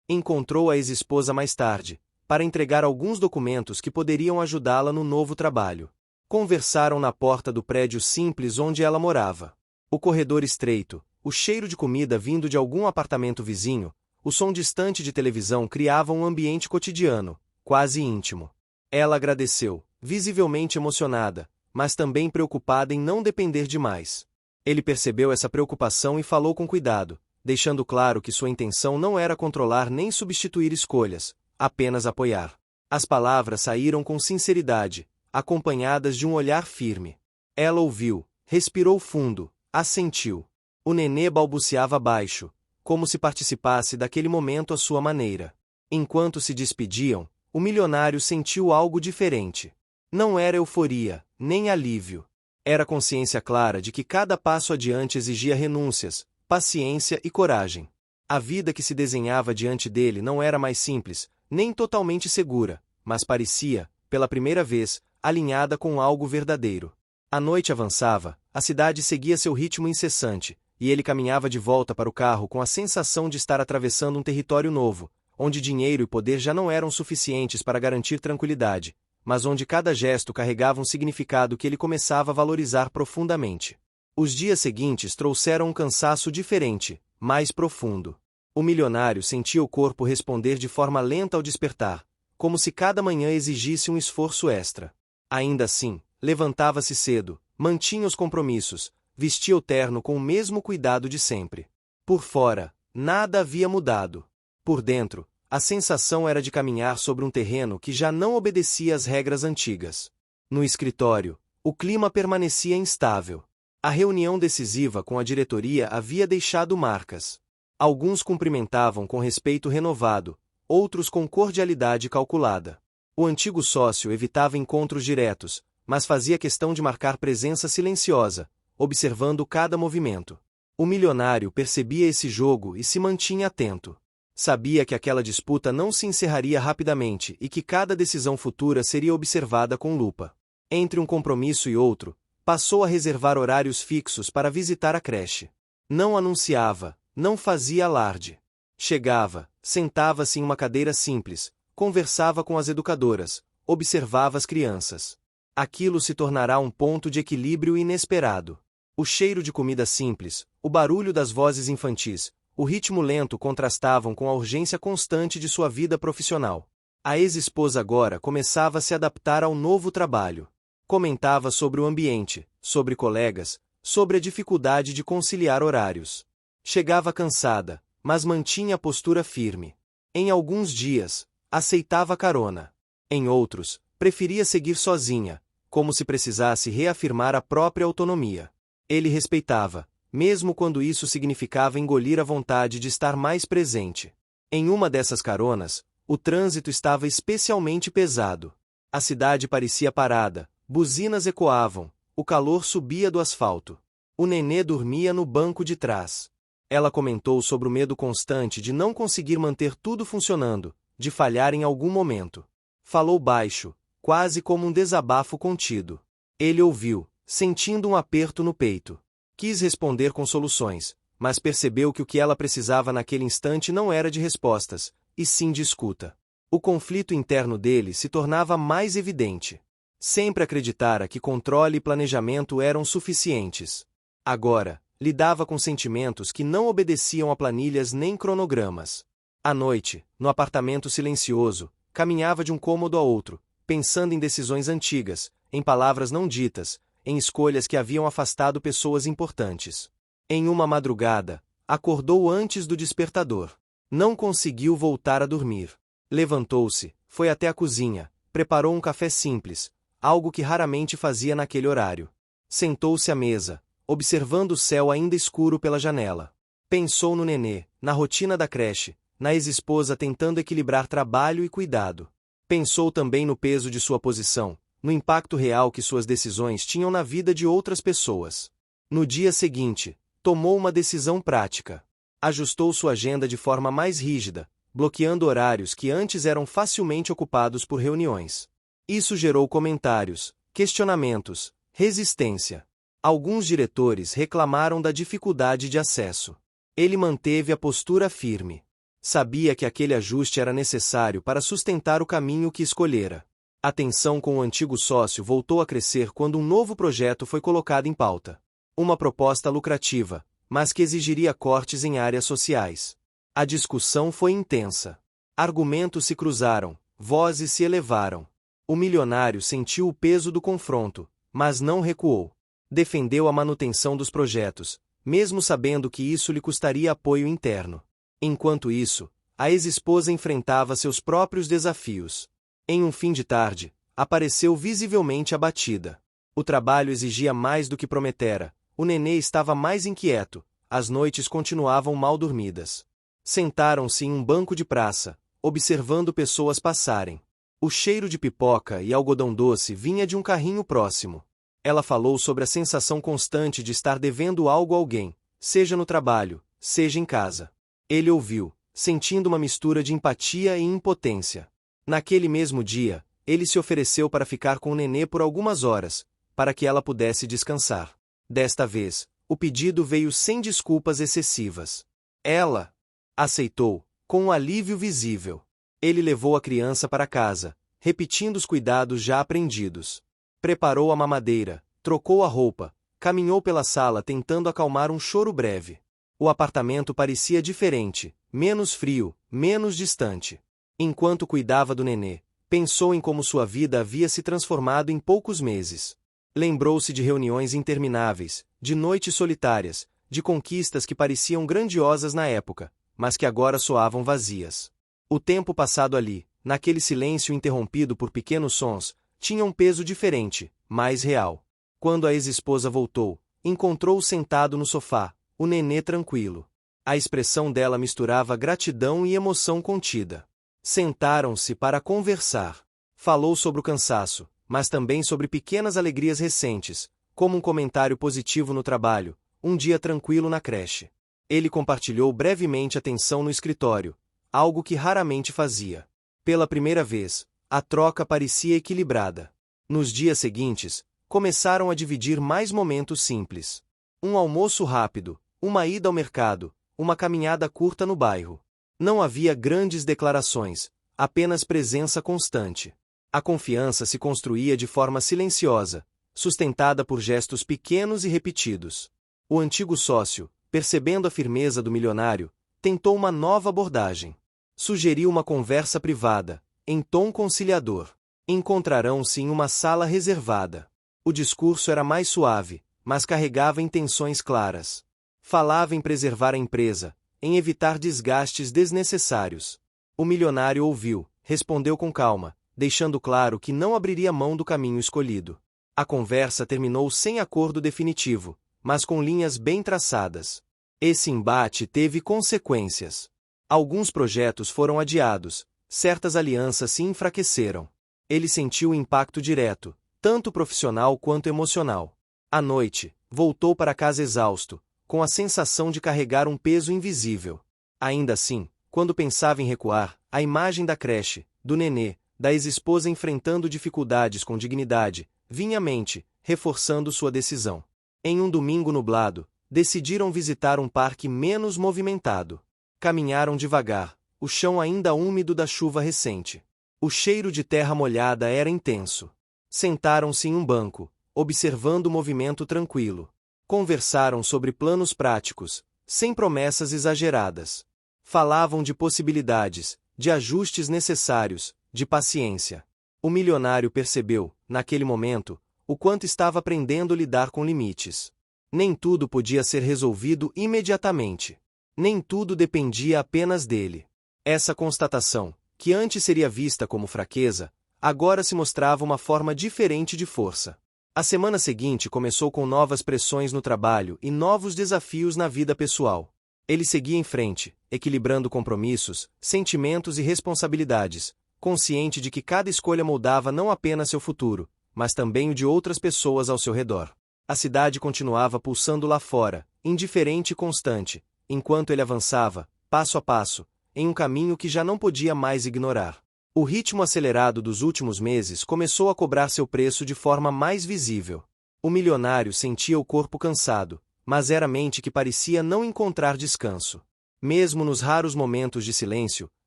Encontrou a ex-esposa mais tarde, para entregar alguns documentos que poderiam ajudá-la no novo trabalho. Conversaram na porta do prédio simples onde ela morava. O corredor estreito, o cheiro de comida vindo de algum apartamento vizinho, o som distante de televisão criavam um ambiente cotidiano, quase íntimo. Ela agradeceu, visivelmente emocionada, mas também preocupada em não depender demais. Ele percebeu essa preocupação e falou com cuidado, deixando claro que sua intenção não era controlar nem substituir escolhas, apenas apoiar. As palavras saíram com sinceridade, acompanhadas de um olhar firme. Ela ouviu, respirou fundo, assentiu. O nenê balbuciava baixo, como se participasse daquele momento à sua maneira. Enquanto se despediam, o milionário sentiu algo diferente. Não era euforia, nem alívio. Era consciência clara de que cada passo adiante exigia renúncias, paciência e coragem. A vida que se desenhava diante dele não era mais simples, nem totalmente segura, mas parecia, pela primeira vez, alinhada com algo verdadeiro. A noite avançava, a cidade seguia seu ritmo incessante, e ele caminhava de volta para o carro com a sensação de estar atravessando um território novo, onde dinheiro e poder já não eram suficientes para garantir tranquilidade, mas onde cada gesto carregava um significado que ele começava a valorizar profundamente. Os dias seguintes trouxeram um cansaço diferente, mais profundo. O milionário sentia o corpo responder de forma lenta ao despertar, como se cada manhã exigisse um esforço extra. Ainda assim, levantava-se cedo, mantinha os compromissos, vestia o terno com o mesmo cuidado de sempre. Por fora, nada havia mudado. Por dentro, a sensação era de caminhar sobre um terreno que já não obedecia às regras antigas. No escritório, o clima permanecia instável. A reunião decisiva com a diretoria havia deixado marcas. Alguns cumprimentavam com respeito renovado, outros com cordialidade calculada. O antigo sócio evitava encontros diretos, mas fazia questão de marcar presença silenciosa, observando cada movimento. O milionário percebia esse jogo e se mantinha atento. Sabia que aquela disputa não se encerraria rapidamente e que cada decisão futura seria observada com lupa. Entre um compromisso e outro, passou a reservar horários fixos para visitar a creche. Não anunciava, não fazia alarde. Chegava, sentava-se em uma cadeira simples, conversava com as educadoras, observava as crianças. Aquilo se tornará um ponto de equilíbrio inesperado. O cheiro de comida simples, o barulho das vozes infantis, o ritmo lento contrastavam com a urgência constante de sua vida profissional. A ex-esposa agora começava a se adaptar ao novo trabalho. Comentava sobre o ambiente, sobre colegas, sobre a dificuldade de conciliar horários. Chegava cansada, mas mantinha a postura firme. Em alguns dias, aceitava carona. Em outros, preferia seguir sozinha, como se precisasse reafirmar a própria autonomia. Ele respeitava, mesmo quando isso significava engolir a vontade de estar mais presente. Em uma dessas caronas, o trânsito estava especialmente pesado. A cidade parecia parada, buzinas ecoavam, o calor subia do asfalto. O nenê dormia no banco de trás. Ela comentou sobre o medo constante de não conseguir manter tudo funcionando, de falhar em algum momento. Falou baixo, quase como um desabafo contido. Ele ouviu, sentindo um aperto no peito. Quis responder com soluções, mas percebeu que o que ela precisava naquele instante não era de respostas, e sim de escuta. O conflito interno dele se tornava mais evidente. Sempre acreditara que controle e planejamento eram suficientes. Agora, lidava com sentimentos que não obedeciam a planilhas nem cronogramas. À noite, no apartamento silencioso, caminhava de um cômodo a outro, pensando em decisões antigas, em palavras não ditas, em escolhas que haviam afastado pessoas importantes. Em uma madrugada, acordou antes do despertador. Não conseguiu voltar a dormir. Levantou-se, foi até a cozinha, preparou um café simples, algo que raramente fazia naquele horário. Sentou-se à mesa, observando o céu ainda escuro pela janela. Pensou no nenê, na rotina da creche, na ex-esposa tentando equilibrar trabalho e cuidado. Pensou também no peso de sua posição, no impacto real que suas decisões tinham na vida de outras pessoas. No dia seguinte, tomou uma decisão prática. Ajustou sua agenda de forma mais rígida, bloqueando horários que antes eram facilmente ocupados por reuniões. Isso gerou comentários, questionamentos, resistência. Alguns diretores reclamaram da dificuldade de acesso. Ele manteve a postura firme. Sabia que aquele ajuste era necessário para sustentar o caminho que escolhera. A tensão com o antigo sócio voltou a crescer quando um novo projeto foi colocado em pauta. Uma proposta lucrativa, mas que exigiria cortes em áreas sociais. A discussão foi intensa. Argumentos se cruzaram, vozes se elevaram. O milionário sentiu o peso do confronto, mas não recuou. Defendeu a manutenção dos projetos, mesmo sabendo que isso lhe custaria apoio interno. Enquanto isso, a ex-esposa enfrentava seus próprios desafios. Em um fim de tarde, apareceu visivelmente abatida. O trabalho exigia mais do que prometera, o nenê estava mais inquieto, as noites continuavam mal dormidas. Sentaram-se em um banco de praça, observando pessoas passarem. O cheiro de pipoca e algodão doce vinha de um carrinho próximo. Ela falou sobre a sensação constante de estar devendo algo a alguém, seja no trabalho, seja em casa. Ele ouviu, sentindo uma mistura de empatia e impotência. Naquele mesmo dia, ele se ofereceu para ficar com o nenê por algumas horas, para que ela pudesse descansar. Desta vez, o pedido veio sem desculpas excessivas. Ela aceitou, com um alívio visível. Ele levou a criança para casa, repetindo os cuidados já aprendidos. Preparou a mamadeira, trocou a roupa, caminhou pela sala tentando acalmar um choro breve. O apartamento parecia diferente, menos frio, menos distante. Enquanto cuidava do nenê, pensou em como sua vida havia se transformado em poucos meses. Lembrou-se de reuniões intermináveis, de noites solitárias, de conquistas que pareciam grandiosas na época, mas que agora soavam vazias. O tempo passado ali, naquele silêncio interrompido por pequenos sons, tinha um peso diferente, mais real. Quando a ex-esposa voltou, encontrou-o sentado no sofá, o nenê tranquilo. A expressão dela misturava gratidão e emoção contida. Sentaram-se para conversar. Falou sobre o cansaço, mas também sobre pequenas alegrias recentes, como um comentário positivo no trabalho, um dia tranquilo na creche. Ele compartilhou brevemente a tensão no escritório, algo que raramente fazia. Pela primeira vez, a troca parecia equilibrada. Nos dias seguintes, começaram a dividir mais momentos simples. Um almoço rápido, uma ida ao mercado, uma caminhada curta no bairro. Não havia grandes declarações, apenas presença constante. A confiança se construía de forma silenciosa, sustentada por gestos pequenos e repetidos. O antigo sócio, percebendo a firmeza do milionário, tentou uma nova abordagem. Sugeriu uma conversa privada, em tom conciliador. Encontrarão-se em uma sala reservada. O discurso era mais suave, mas carregava intenções claras. Falava em preservar a empresa, em evitar desgastes desnecessários. O milionário ouviu, respondeu com calma, deixando claro que não abriria mão do caminho escolhido. A conversa terminou sem acordo definitivo, mas com linhas bem traçadas. Esse embate teve consequências. Alguns projetos foram adiados, certas alianças se enfraqueceram. Ele sentiu o impacto direto, tanto profissional quanto emocional. À noite, voltou para casa exausto, com a sensação de carregar um peso invisível. Ainda assim, quando pensava em recuar, a imagem da creche, do nenê, da ex-esposa enfrentando dificuldades com dignidade, vinha à mente, reforçando sua decisão. Em um domingo nublado, decidiram visitar um parque menos movimentado. Caminharam devagar, o chão ainda úmido da chuva recente. O cheiro de terra molhada era intenso. Sentaram-se em um banco, observando o movimento tranquilo. Conversaram sobre planos práticos, sem promessas exageradas. Falavam de possibilidades, de ajustes necessários, de paciência. O milionário percebeu, naquele momento, o quanto estava aprendendo a lidar com limites. Nem tudo podia ser resolvido imediatamente. Nem tudo dependia apenas dele. Essa constatação, que antes seria vista como fraqueza, agora se mostrava uma forma diferente de força. A semana seguinte começou com novas pressões no trabalho e novos desafios na vida pessoal. Ele seguia em frente, equilibrando compromissos, sentimentos e responsabilidades, consciente de que cada escolha moldava não apenas seu futuro, mas também o de outras pessoas ao seu redor. A cidade continuava pulsando lá fora, indiferente e constante, enquanto ele avançava, passo a passo, em um caminho que já não podia mais ignorar. O ritmo acelerado dos últimos meses começou a cobrar seu preço de forma mais visível. O milionário sentia o corpo cansado, mas era mente que parecia não encontrar descanso. Mesmo nos raros momentos de silêncio,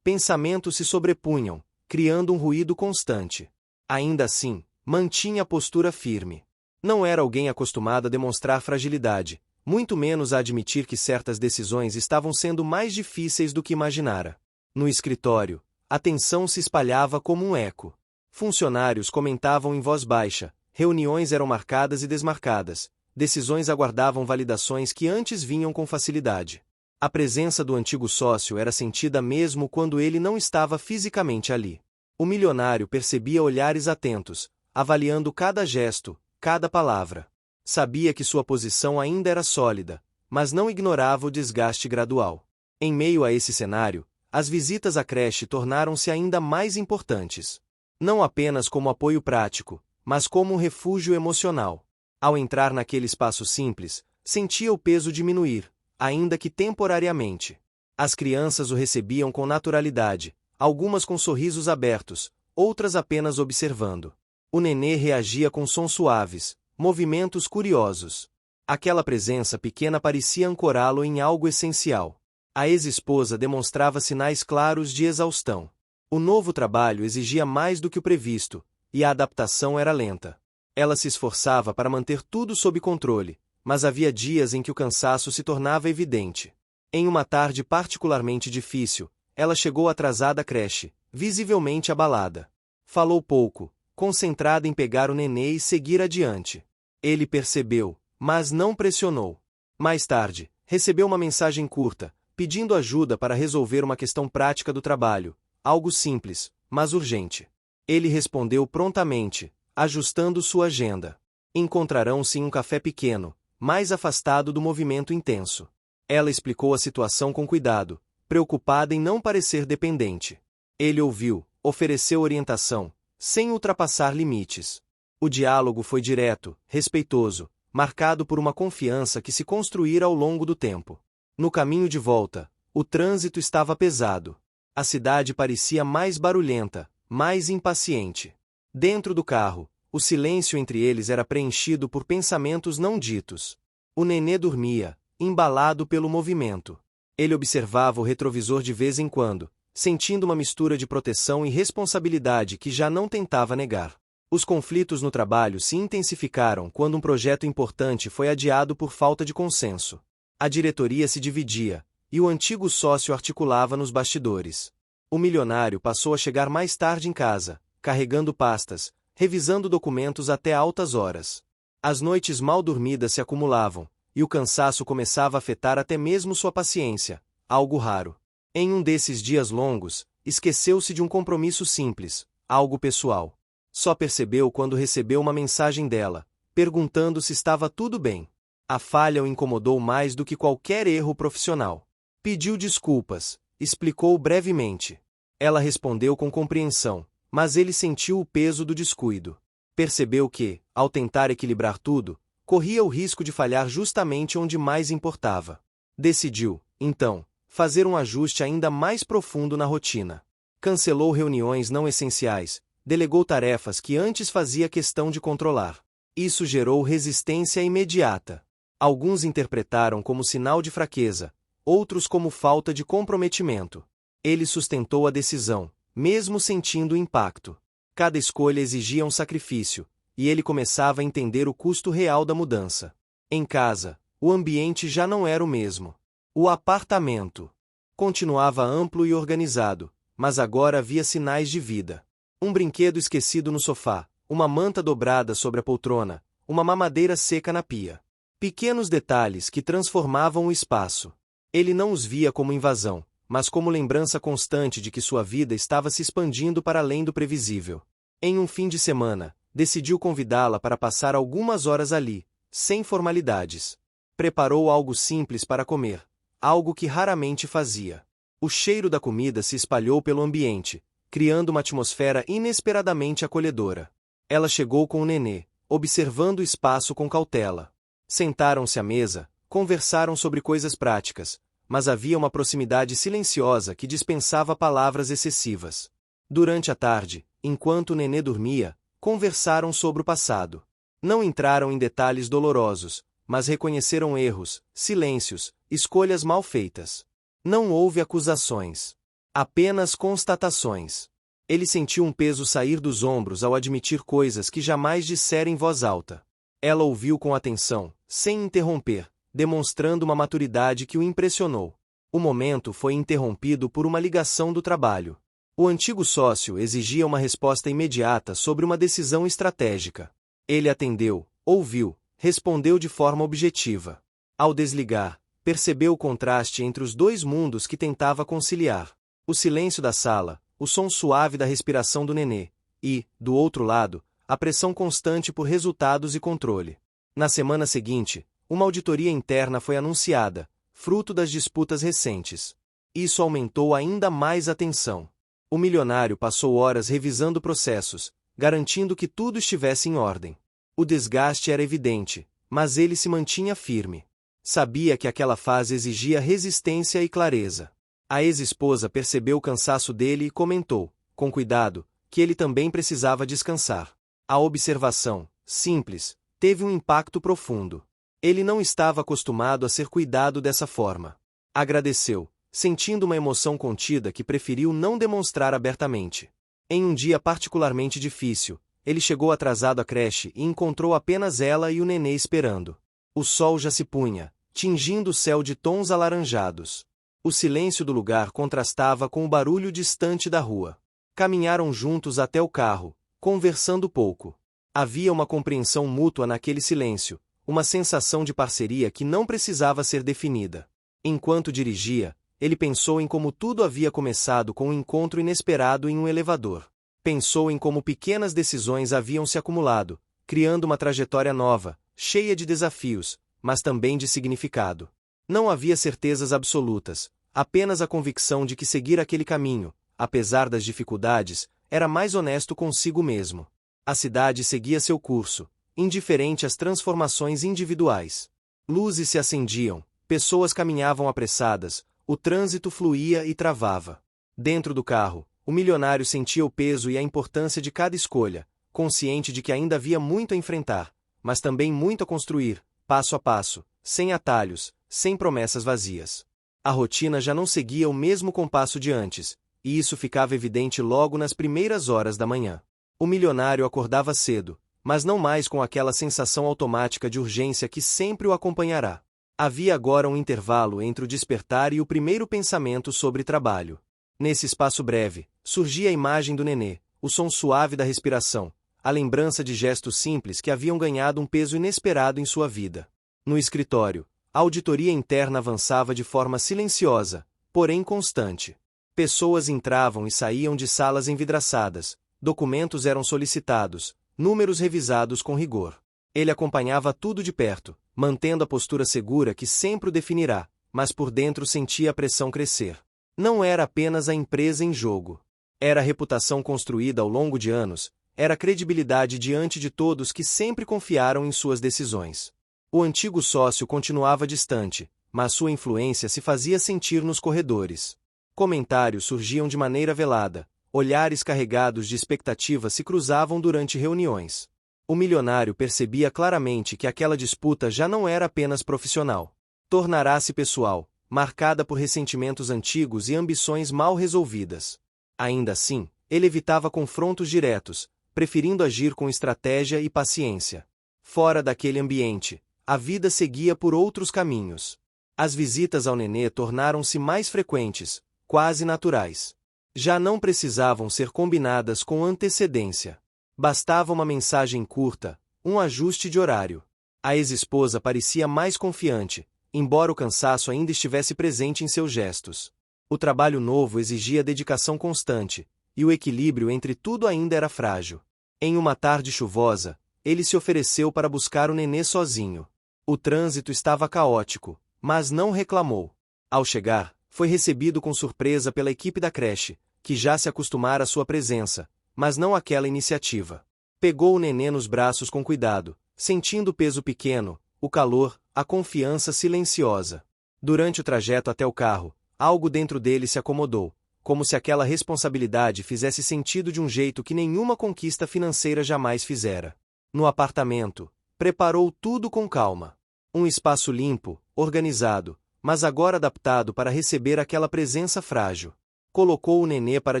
pensamentos se sobrepunham, criando um ruído constante. Ainda assim, mantinha a postura firme. Não era alguém acostumado a demonstrar fragilidade, muito menos a admitir que certas decisões estavam sendo mais difíceis do que imaginara. No escritório, a tensão se espalhava como um eco. Funcionários comentavam em voz baixa, reuniões eram marcadas e desmarcadas, decisões aguardavam validações que antes vinham com facilidade. A presença do antigo sócio era sentida mesmo quando ele não estava fisicamente ali. O milionário percebia olhares atentos, avaliando cada gesto, cada palavra. Sabia que sua posição ainda era sólida, mas não ignorava o desgaste gradual. Em meio a esse cenário, as visitas à creche tornaram-se ainda mais importantes. Não apenas como apoio prático, mas como um refúgio emocional. Ao entrar naquele espaço simples, sentia o peso diminuir, ainda que temporariamente. As crianças o recebiam com naturalidade, algumas com sorrisos abertos, outras apenas observando. O nenê reagia com sons suaves, movimentos curiosos. Aquela presença pequena parecia ancorá-lo em algo essencial. A ex-esposa demonstrava sinais claros de exaustão. O novo trabalho exigia mais do que o previsto, e a adaptação era lenta. Ela se esforçava para manter tudo sob controle, mas havia dias em que o cansaço se tornava evidente. Em uma tarde particularmente difícil, ela chegou atrasada à creche, visivelmente abalada. Falou pouco, concentrada em pegar o nenê e seguir adiante. Ele percebeu, mas não pressionou. Mais tarde, recebeu uma mensagem curta, pedindo ajuda para resolver uma questão prática do trabalho, algo simples, mas urgente. Ele respondeu prontamente, ajustando sua agenda. Encontrarão-se em um café pequeno, mais afastado do movimento intenso. Ela explicou a situação com cuidado, preocupada em não parecer dependente. Ele ouviu, ofereceu orientação, sem ultrapassar limites. O diálogo foi direto, respeitoso, marcado por uma confiança que se construíra ao longo do tempo. No caminho de volta, o trânsito estava pesado. A cidade parecia mais barulhenta, mais impaciente. Dentro do carro, o silêncio entre eles era preenchido por pensamentos não ditos. O nenê dormia, embalado pelo movimento. Ele observava o retrovisor de vez em quando, sentindo uma mistura de proteção e responsabilidade que já não tentava negar. Os conflitos no trabalho se intensificaram quando um projeto importante foi adiado por falta de consenso. A diretoria se dividia, e o antigo sócio articulava nos bastidores. O milionário passou a chegar mais tarde em casa, carregando pastas, revisando documentos até altas horas. As noites mal dormidas se acumulavam, e o cansaço começava a afetar até mesmo sua paciência, algo raro. Em um desses dias longos, esqueceu-se de um compromisso simples, algo pessoal. Só percebeu quando recebeu uma mensagem dela, perguntando se estava tudo bem. A falha o incomodou mais do que qualquer erro profissional. Pediu desculpas, explicou brevemente. Ela respondeu com compreensão, mas ele sentiu o peso do descuido. Percebeu que, ao tentar equilibrar tudo, corria o risco de falhar justamente onde mais importava. Decidiu, então, fazer um ajuste ainda mais profundo na rotina. Cancelou reuniões não essenciais, delegou tarefas que antes fazia questão de controlar. Isso gerou resistência imediata. Alguns interpretaram como sinal de fraqueza, outros como falta de comprometimento. Ele sustentou a decisão, mesmo sentindo o impacto. Cada escolha exigia um sacrifício, e ele começava a entender o custo real da mudança. Em casa, o ambiente já não era o mesmo. O apartamento continuava amplo e organizado, mas agora havia sinais de vida. Um brinquedo esquecido no sofá, uma manta dobrada sobre a poltrona, uma mamadeira seca na pia. Pequenos detalhes que transformavam o espaço. Ele não os via como invasão, mas como lembrança constante de que sua vida estava se expandindo para além do previsível. Em um fim de semana, decidiu convidá-la para passar algumas horas ali, sem formalidades. Preparou algo simples para comer, algo que raramente fazia. O cheiro da comida se espalhou pelo ambiente, criando uma atmosfera inesperadamente acolhedora. Ela chegou com o nenê, observando o espaço com cautela. Sentaram-se à mesa, conversaram sobre coisas práticas, mas havia uma proximidade silenciosa que dispensava palavras excessivas. Durante a tarde, enquanto o nenê dormia, conversaram sobre o passado. Não entraram em detalhes dolorosos, mas reconheceram erros, silêncios, escolhas mal feitas. Não houve acusações. Apenas constatações. Ele sentiu um peso sair dos ombros ao admitir coisas que jamais dissera em voz alta. Ela ouviu com atenção, sem interromper, demonstrando uma maturidade que o impressionou. O momento foi interrompido por uma ligação do trabalho. O antigo sócio exigia uma resposta imediata sobre uma decisão estratégica. Ele atendeu, ouviu, respondeu de forma objetiva. Ao desligar, percebeu o contraste entre os dois mundos que tentava conciliar. O silêncio da sala, o som suave da respiração do nenê, e, do outro lado, a pressão constante por resultados e controle. Na semana seguinte, uma auditoria interna foi anunciada, fruto das disputas recentes. Isso aumentou ainda mais a tensão. O milionário passou horas revisando processos, garantindo que tudo estivesse em ordem. O desgaste era evidente, mas ele se mantinha firme. Sabia que aquela fase exigia resistência e clareza. A ex-esposa percebeu o cansaço dele e comentou, com cuidado, que ele também precisava descansar. A observação, simples, teve um impacto profundo. Ele não estava acostumado a ser cuidado dessa forma. Agradeceu, sentindo uma emoção contida que preferiu não demonstrar abertamente. Em um dia particularmente difícil, ele chegou atrasado à creche e encontrou apenas ela e o nenê esperando. O sol já se punha, tingindo o céu de tons alaranjados. O silêncio do lugar contrastava com o barulho distante da rua. Caminharam juntos até o carro, conversando pouco. Havia uma compreensão mútua naquele silêncio, uma sensação de parceria que não precisava ser definida. Enquanto dirigia, ele pensou em como tudo havia começado com um encontro inesperado em um elevador. Pensou em como pequenas decisões haviam se acumulado, criando uma trajetória nova, cheia de desafios, mas também de significado. Não havia certezas absolutas, apenas a convicção de que seguir aquele caminho, apesar das dificuldades, era mais honesto consigo mesmo. A cidade seguia seu curso, indiferente às transformações individuais. Luzes se acendiam, pessoas caminhavam apressadas, o trânsito fluía e travava. Dentro do carro, o milionário sentia o peso e a importância de cada escolha, consciente de que ainda havia muito a enfrentar, mas também muito a construir, passo a passo, sem atalhos, sem promessas vazias. A rotina já não seguia o mesmo compasso de antes, e isso ficava evidente logo nas primeiras horas da manhã. O milionário acordava cedo, mas não mais com aquela sensação automática de urgência que sempre o acompanhará. Havia agora um intervalo entre o despertar e o primeiro pensamento sobre trabalho. Nesse espaço breve, surgia a imagem do nenê, o som suave da respiração, a lembrança de gestos simples que haviam ganhado um peso inesperado em sua vida. No escritório, a auditoria interna avançava de forma silenciosa, porém constante. Pessoas entravam e saíam de salas envidraçadas, documentos eram solicitados, números revisados com rigor. Ele acompanhava tudo de perto, mantendo a postura segura que sempre o definirá, mas por dentro sentia a pressão crescer. Não era apenas a empresa em jogo. Era a reputação construída ao longo de anos, era a credibilidade diante de todos que sempre confiaram em suas decisões. O antigo sócio continuava distante, mas sua influência se fazia sentir nos corredores. Comentários surgiam de maneira velada, olhares carregados de expectativa se cruzavam durante reuniões. O milionário percebia claramente que aquela disputa já não era apenas profissional. Tornará-se pessoal, marcada por ressentimentos antigos e ambições mal resolvidas. Ainda assim, ele evitava confrontos diretos, preferindo agir com estratégia e paciência. Fora daquele ambiente, a vida seguia por outros caminhos. As visitas ao nenê tornaram-se mais frequentes, quase naturais. Já não precisavam ser combinadas com antecedência. Bastava uma mensagem curta, um ajuste de horário. A ex-esposa parecia mais confiante, embora o cansaço ainda estivesse presente em seus gestos. O trabalho novo exigia dedicação constante, e o equilíbrio entre tudo ainda era frágil. Em uma tarde chuvosa, ele se ofereceu para buscar o nenê sozinho. O trânsito estava caótico, mas não reclamou. Ao chegar, foi recebido com surpresa pela equipe da creche, que já se acostumara à sua presença, mas não àquela iniciativa. Pegou o nenê nos braços com cuidado, sentindo o peso pequeno, o calor, a confiança silenciosa. Durante o trajeto até o carro, algo dentro dele se acomodou, como se aquela responsabilidade fizesse sentido de um jeito que nenhuma conquista financeira jamais fizera. No apartamento, preparou tudo com calma. Um espaço limpo, organizado, mas agora adaptado para receber aquela presença frágil. Colocou o nenê para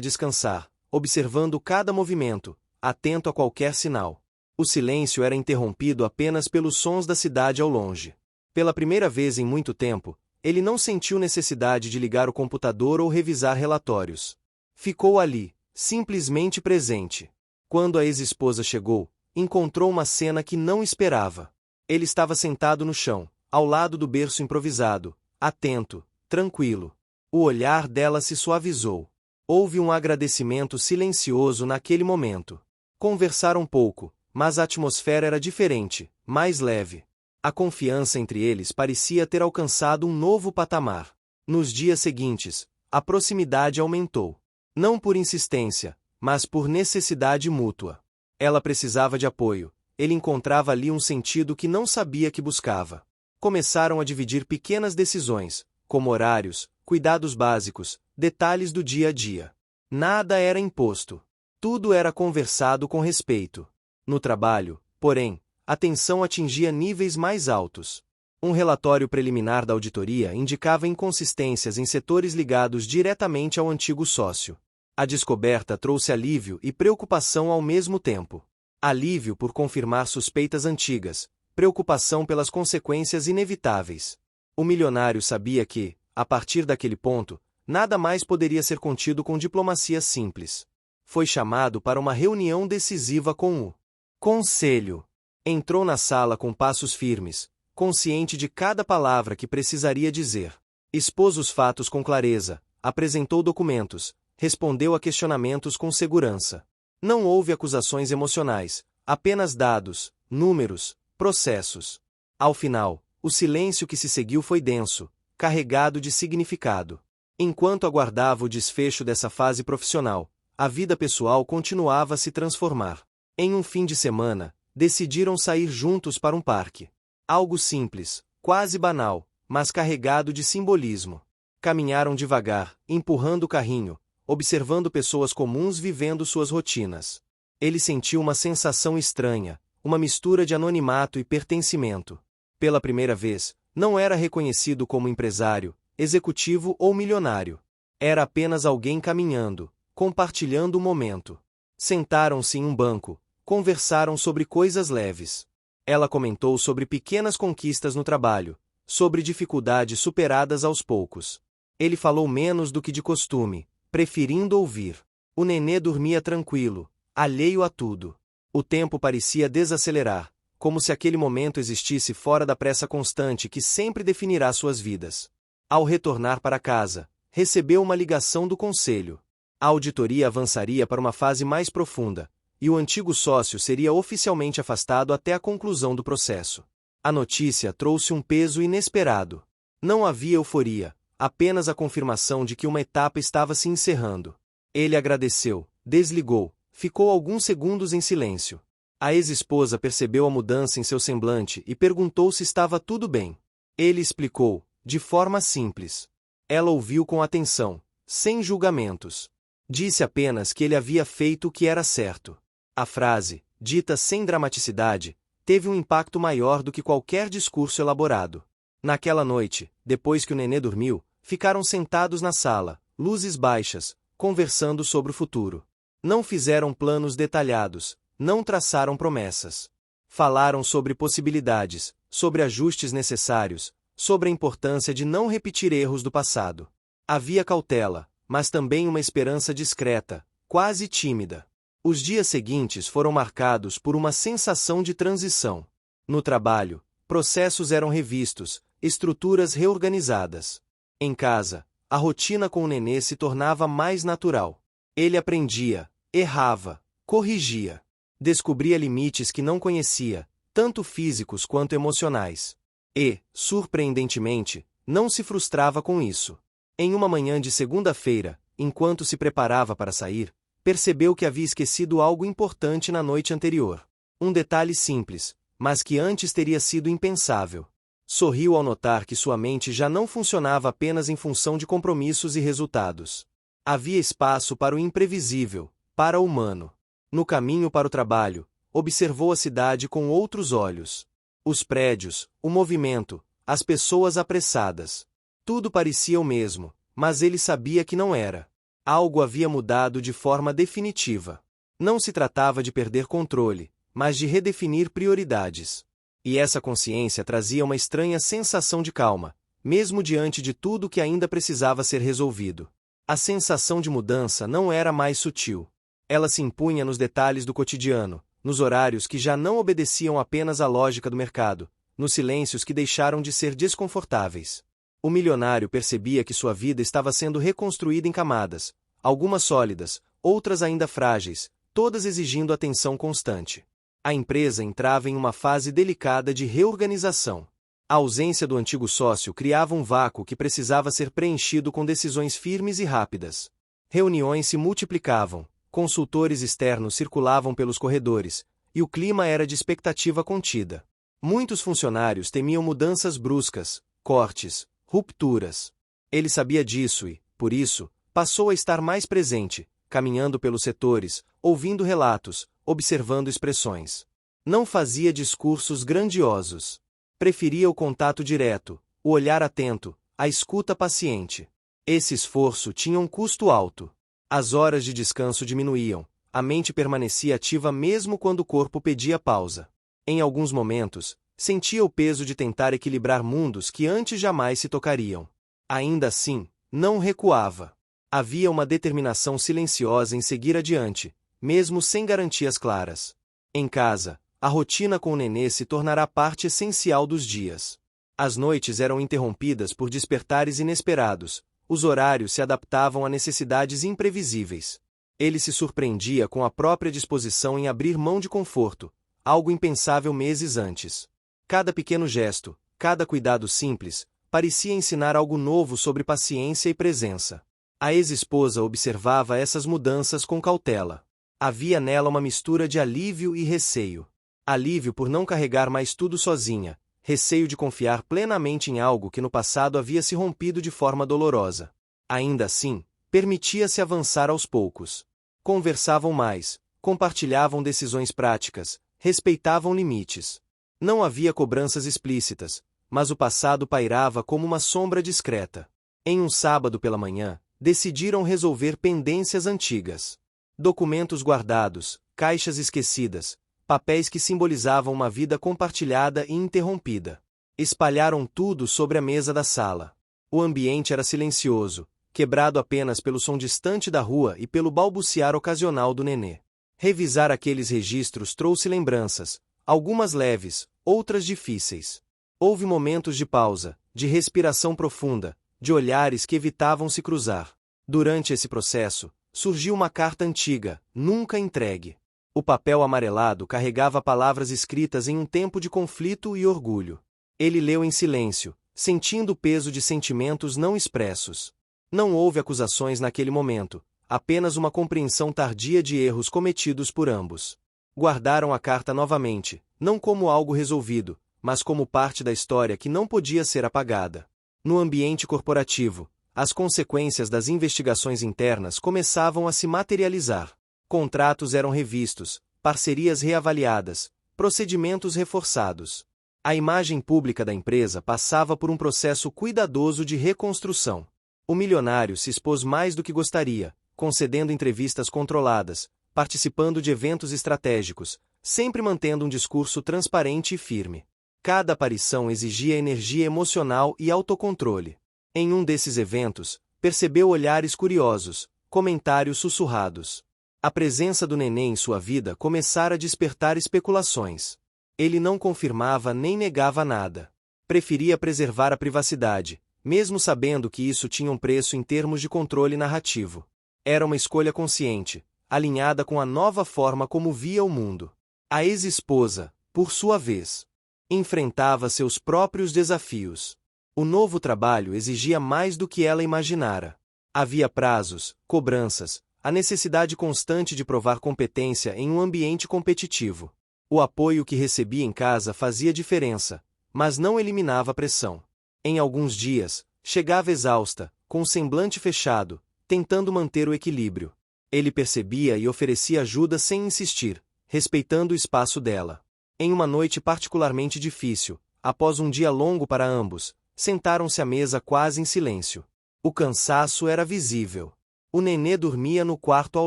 descansar, observando cada movimento, atento a qualquer sinal. O silêncio era interrompido apenas pelos sons da cidade ao longe. Pela primeira vez em muito tempo, ele não sentiu necessidade de ligar o computador ou revisar relatórios. Ficou ali, simplesmente presente. Quando a ex-esposa chegou, encontrou uma cena que não esperava. Ele estava sentado no chão, ao lado do berço improvisado, atento, tranquilo. O olhar dela se suavizou. Houve um agradecimento silencioso naquele momento. Conversaram pouco, mas a atmosfera era diferente, mais leve. A confiança entre eles parecia ter alcançado um novo patamar. Nos dias seguintes, a proximidade aumentou. Não por insistência, mas por necessidade mútua. Ela precisava de apoio. Ele encontrava ali um sentido que não sabia que buscava. Começaram a dividir pequenas decisões, como horários, cuidados básicos, detalhes do dia a dia. Nada era imposto. Tudo era conversado com respeito. No trabalho, porém, a tensão atingia níveis mais altos. Um relatório preliminar da auditoria indicava inconsistências em setores ligados diretamente ao antigo sócio. A descoberta trouxe alívio e preocupação ao mesmo tempo. Alívio por confirmar suspeitas antigas, preocupação pelas consequências inevitáveis. O milionário sabia que, a partir daquele ponto, nada mais poderia ser contido com diplomacia simples. Foi chamado para uma reunião decisiva com o conselho. Entrou na sala com passos firmes, consciente de cada palavra que precisaria dizer. Expôs os fatos com clareza, apresentou documentos, respondeu a questionamentos com segurança. Não houve acusações emocionais, apenas dados, números, processos. Ao final, o silêncio que se seguiu foi denso, carregado de significado. Enquanto aguardava o desfecho dessa fase profissional, a vida pessoal continuava a se transformar. Em um fim de semana, decidiram sair juntos para um parque. Algo simples, quase banal, mas carregado de simbolismo. Caminharam devagar, empurrando o carrinho, observando pessoas comuns vivendo suas rotinas. Ele sentiu uma sensação estranha, uma mistura de anonimato e pertencimento. Pela primeira vez, não era reconhecido como empresário, executivo ou milionário. Era apenas alguém caminhando, compartilhando o momento. Sentaram-se em um banco, conversaram sobre coisas leves. Ela comentou sobre pequenas conquistas no trabalho, sobre dificuldades superadas aos poucos. Ele falou menos do que de costume, preferindo ouvir. O nenê dormia tranquilo, alheio a tudo. O tempo parecia desacelerar, como se aquele momento existisse fora da pressa constante que sempre definirá suas vidas. Ao retornar para casa, recebeu uma ligação do conselho. A auditoria avançaria para uma fase mais profunda, e o antigo sócio seria oficialmente afastado até a conclusão do processo. A notícia trouxe um peso inesperado. Não havia euforia, apenas a confirmação de que uma etapa estava se encerrando. Ele agradeceu, desligou, ficou alguns segundos em silêncio. A ex-esposa percebeu a mudança em seu semblante e perguntou se estava tudo bem. Ele explicou, de forma simples. Ela ouviu com atenção, sem julgamentos. Disse apenas que ele havia feito o que era certo. A frase, dita sem dramaticidade, teve um impacto maior do que qualquer discurso elaborado. Naquela noite, depois que o nenê dormiu, ficaram sentados na sala, luzes baixas, conversando sobre o futuro. Não fizeram planos detalhados, não traçaram promessas. Falaram sobre possibilidades, sobre ajustes necessários, sobre a importância de não repetir erros do passado. Havia cautela, mas também uma esperança discreta, quase tímida. Os dias seguintes foram marcados por uma sensação de transição. No trabalho, processos eram revistos, estruturas reorganizadas. Em casa, a rotina com o nenê se tornava mais natural. Ele aprendia, errava, corrigia. Descobria limites que não conhecia, tanto físicos quanto emocionais. E, surpreendentemente, não se frustrava com isso. Em uma manhã de segunda-feira, enquanto se preparava para sair, percebeu que havia esquecido algo importante na noite anterior. Um detalhe simples, mas que antes teria sido impensável. Sorriu ao notar que sua mente já não funcionava apenas em função de compromissos e resultados. Havia espaço para o imprevisível, para o humano. No caminho para o trabalho, observou a cidade com outros olhos. Os prédios, o movimento, as pessoas apressadas. Tudo parecia o mesmo, mas ele sabia que não era. Algo havia mudado de forma definitiva. Não se tratava de perder controle, mas de redefinir prioridades. E essa consciência trazia uma estranha sensação de calma, mesmo diante de tudo que ainda precisava ser resolvido. A sensação de mudança não era mais sutil. Ela se impunha nos detalhes do cotidiano, nos horários que já não obedeciam apenas à lógica do mercado, nos silêncios que deixaram de ser desconfortáveis. O milionário percebia que sua vida estava sendo reconstruída em camadas, algumas sólidas, outras ainda frágeis, todas exigindo atenção constante. A empresa entrava em uma fase delicada de reorganização. A ausência do antigo sócio criava um vácuo que precisava ser preenchido com decisões firmes e rápidas. Reuniões se multiplicavam, consultores externos circulavam pelos corredores, e o clima era de expectativa contida. Muitos funcionários temiam mudanças bruscas, cortes, rupturas. Ele sabia disso e, por isso, passou a estar mais presente, caminhando pelos setores, ouvindo relatos, observando expressões. Não fazia discursos grandiosos. Preferia o contato direto, o olhar atento, a escuta paciente. Esse esforço tinha um custo alto. As horas de descanso diminuíam, a mente permanecia ativa mesmo quando o corpo pedia pausa. Em alguns momentos, sentia o peso de tentar equilibrar mundos que antes jamais se tocariam. Ainda assim, não recuava. Havia uma determinação silenciosa em seguir adiante, mesmo sem garantias claras. Em casa, a rotina com o nenê se tornará parte essencial dos dias. As noites eram interrompidas por despertares inesperados, os horários se adaptavam a necessidades imprevisíveis. Ele se surpreendia com a própria disposição em abrir mão de conforto, algo impensável meses antes. Cada pequeno gesto, cada cuidado simples, parecia ensinar algo novo sobre paciência e presença. A ex-esposa observava essas mudanças com cautela. Havia nela uma mistura de alívio e receio. Alívio por não carregar mais tudo sozinha, receio de confiar plenamente em algo que no passado havia se rompido de forma dolorosa. Ainda assim, permitia-se avançar aos poucos. Conversavam mais, compartilhavam decisões práticas, respeitavam limites. Não havia cobranças explícitas, mas o passado pairava como uma sombra discreta. Em um sábado pela manhã, decidiram resolver pendências antigas. Documentos guardados, caixas esquecidas, papéis que simbolizavam uma vida compartilhada e interrompida. Espalharam tudo sobre a mesa da sala. O ambiente era silencioso, quebrado apenas pelo som distante da rua e pelo balbuciar ocasional do nenê. Revisar aqueles registros trouxe lembranças, algumas leves, outras difíceis. Houve momentos de pausa, de respiração profunda, de olhares que evitavam se cruzar. Durante esse processo, surgiu uma carta antiga, nunca entregue. O papel amarelado carregava palavras escritas em um tempo de conflito e orgulho. Ele leu em silêncio, sentindo o peso de sentimentos não expressos. Não houve acusações naquele momento, apenas uma compreensão tardia de erros cometidos por ambos. Guardaram a carta novamente, não como algo resolvido, mas como parte da história que não podia ser apagada. No ambiente corporativo, as consequências das investigações internas começavam a se materializar. Contratos eram revistos, parcerias reavaliadas, procedimentos reforçados. A imagem pública da empresa passava por um processo cuidadoso de reconstrução. O milionário se expôs mais do que gostaria, concedendo entrevistas controladas, participando de eventos estratégicos, sempre mantendo um discurso transparente e firme. Cada aparição exigia energia emocional e autocontrole. Em um desses eventos, percebeu olhares curiosos, comentários sussurrados. A presença do nenê em sua vida começara a despertar especulações. Ele não confirmava nem negava nada. Preferia preservar a privacidade, mesmo sabendo que isso tinha um preço em termos de controle narrativo. Era uma escolha consciente, alinhada com a nova forma como via o mundo. A ex-esposa, por sua vez, enfrentava seus próprios desafios. O novo trabalho exigia mais do que ela imaginara. Havia prazos, cobranças, a necessidade constante de provar competência em um ambiente competitivo. O apoio que recebia em casa fazia diferença, mas não eliminava a pressão. Em alguns dias, chegava exausta, com o semblante fechado, tentando manter o equilíbrio. Ele percebia e oferecia ajuda sem insistir, respeitando o espaço dela. Em uma noite particularmente difícil, após um dia longo para ambos, sentaram-se à mesa quase em silêncio. O cansaço era visível. O nenê dormia no quarto ao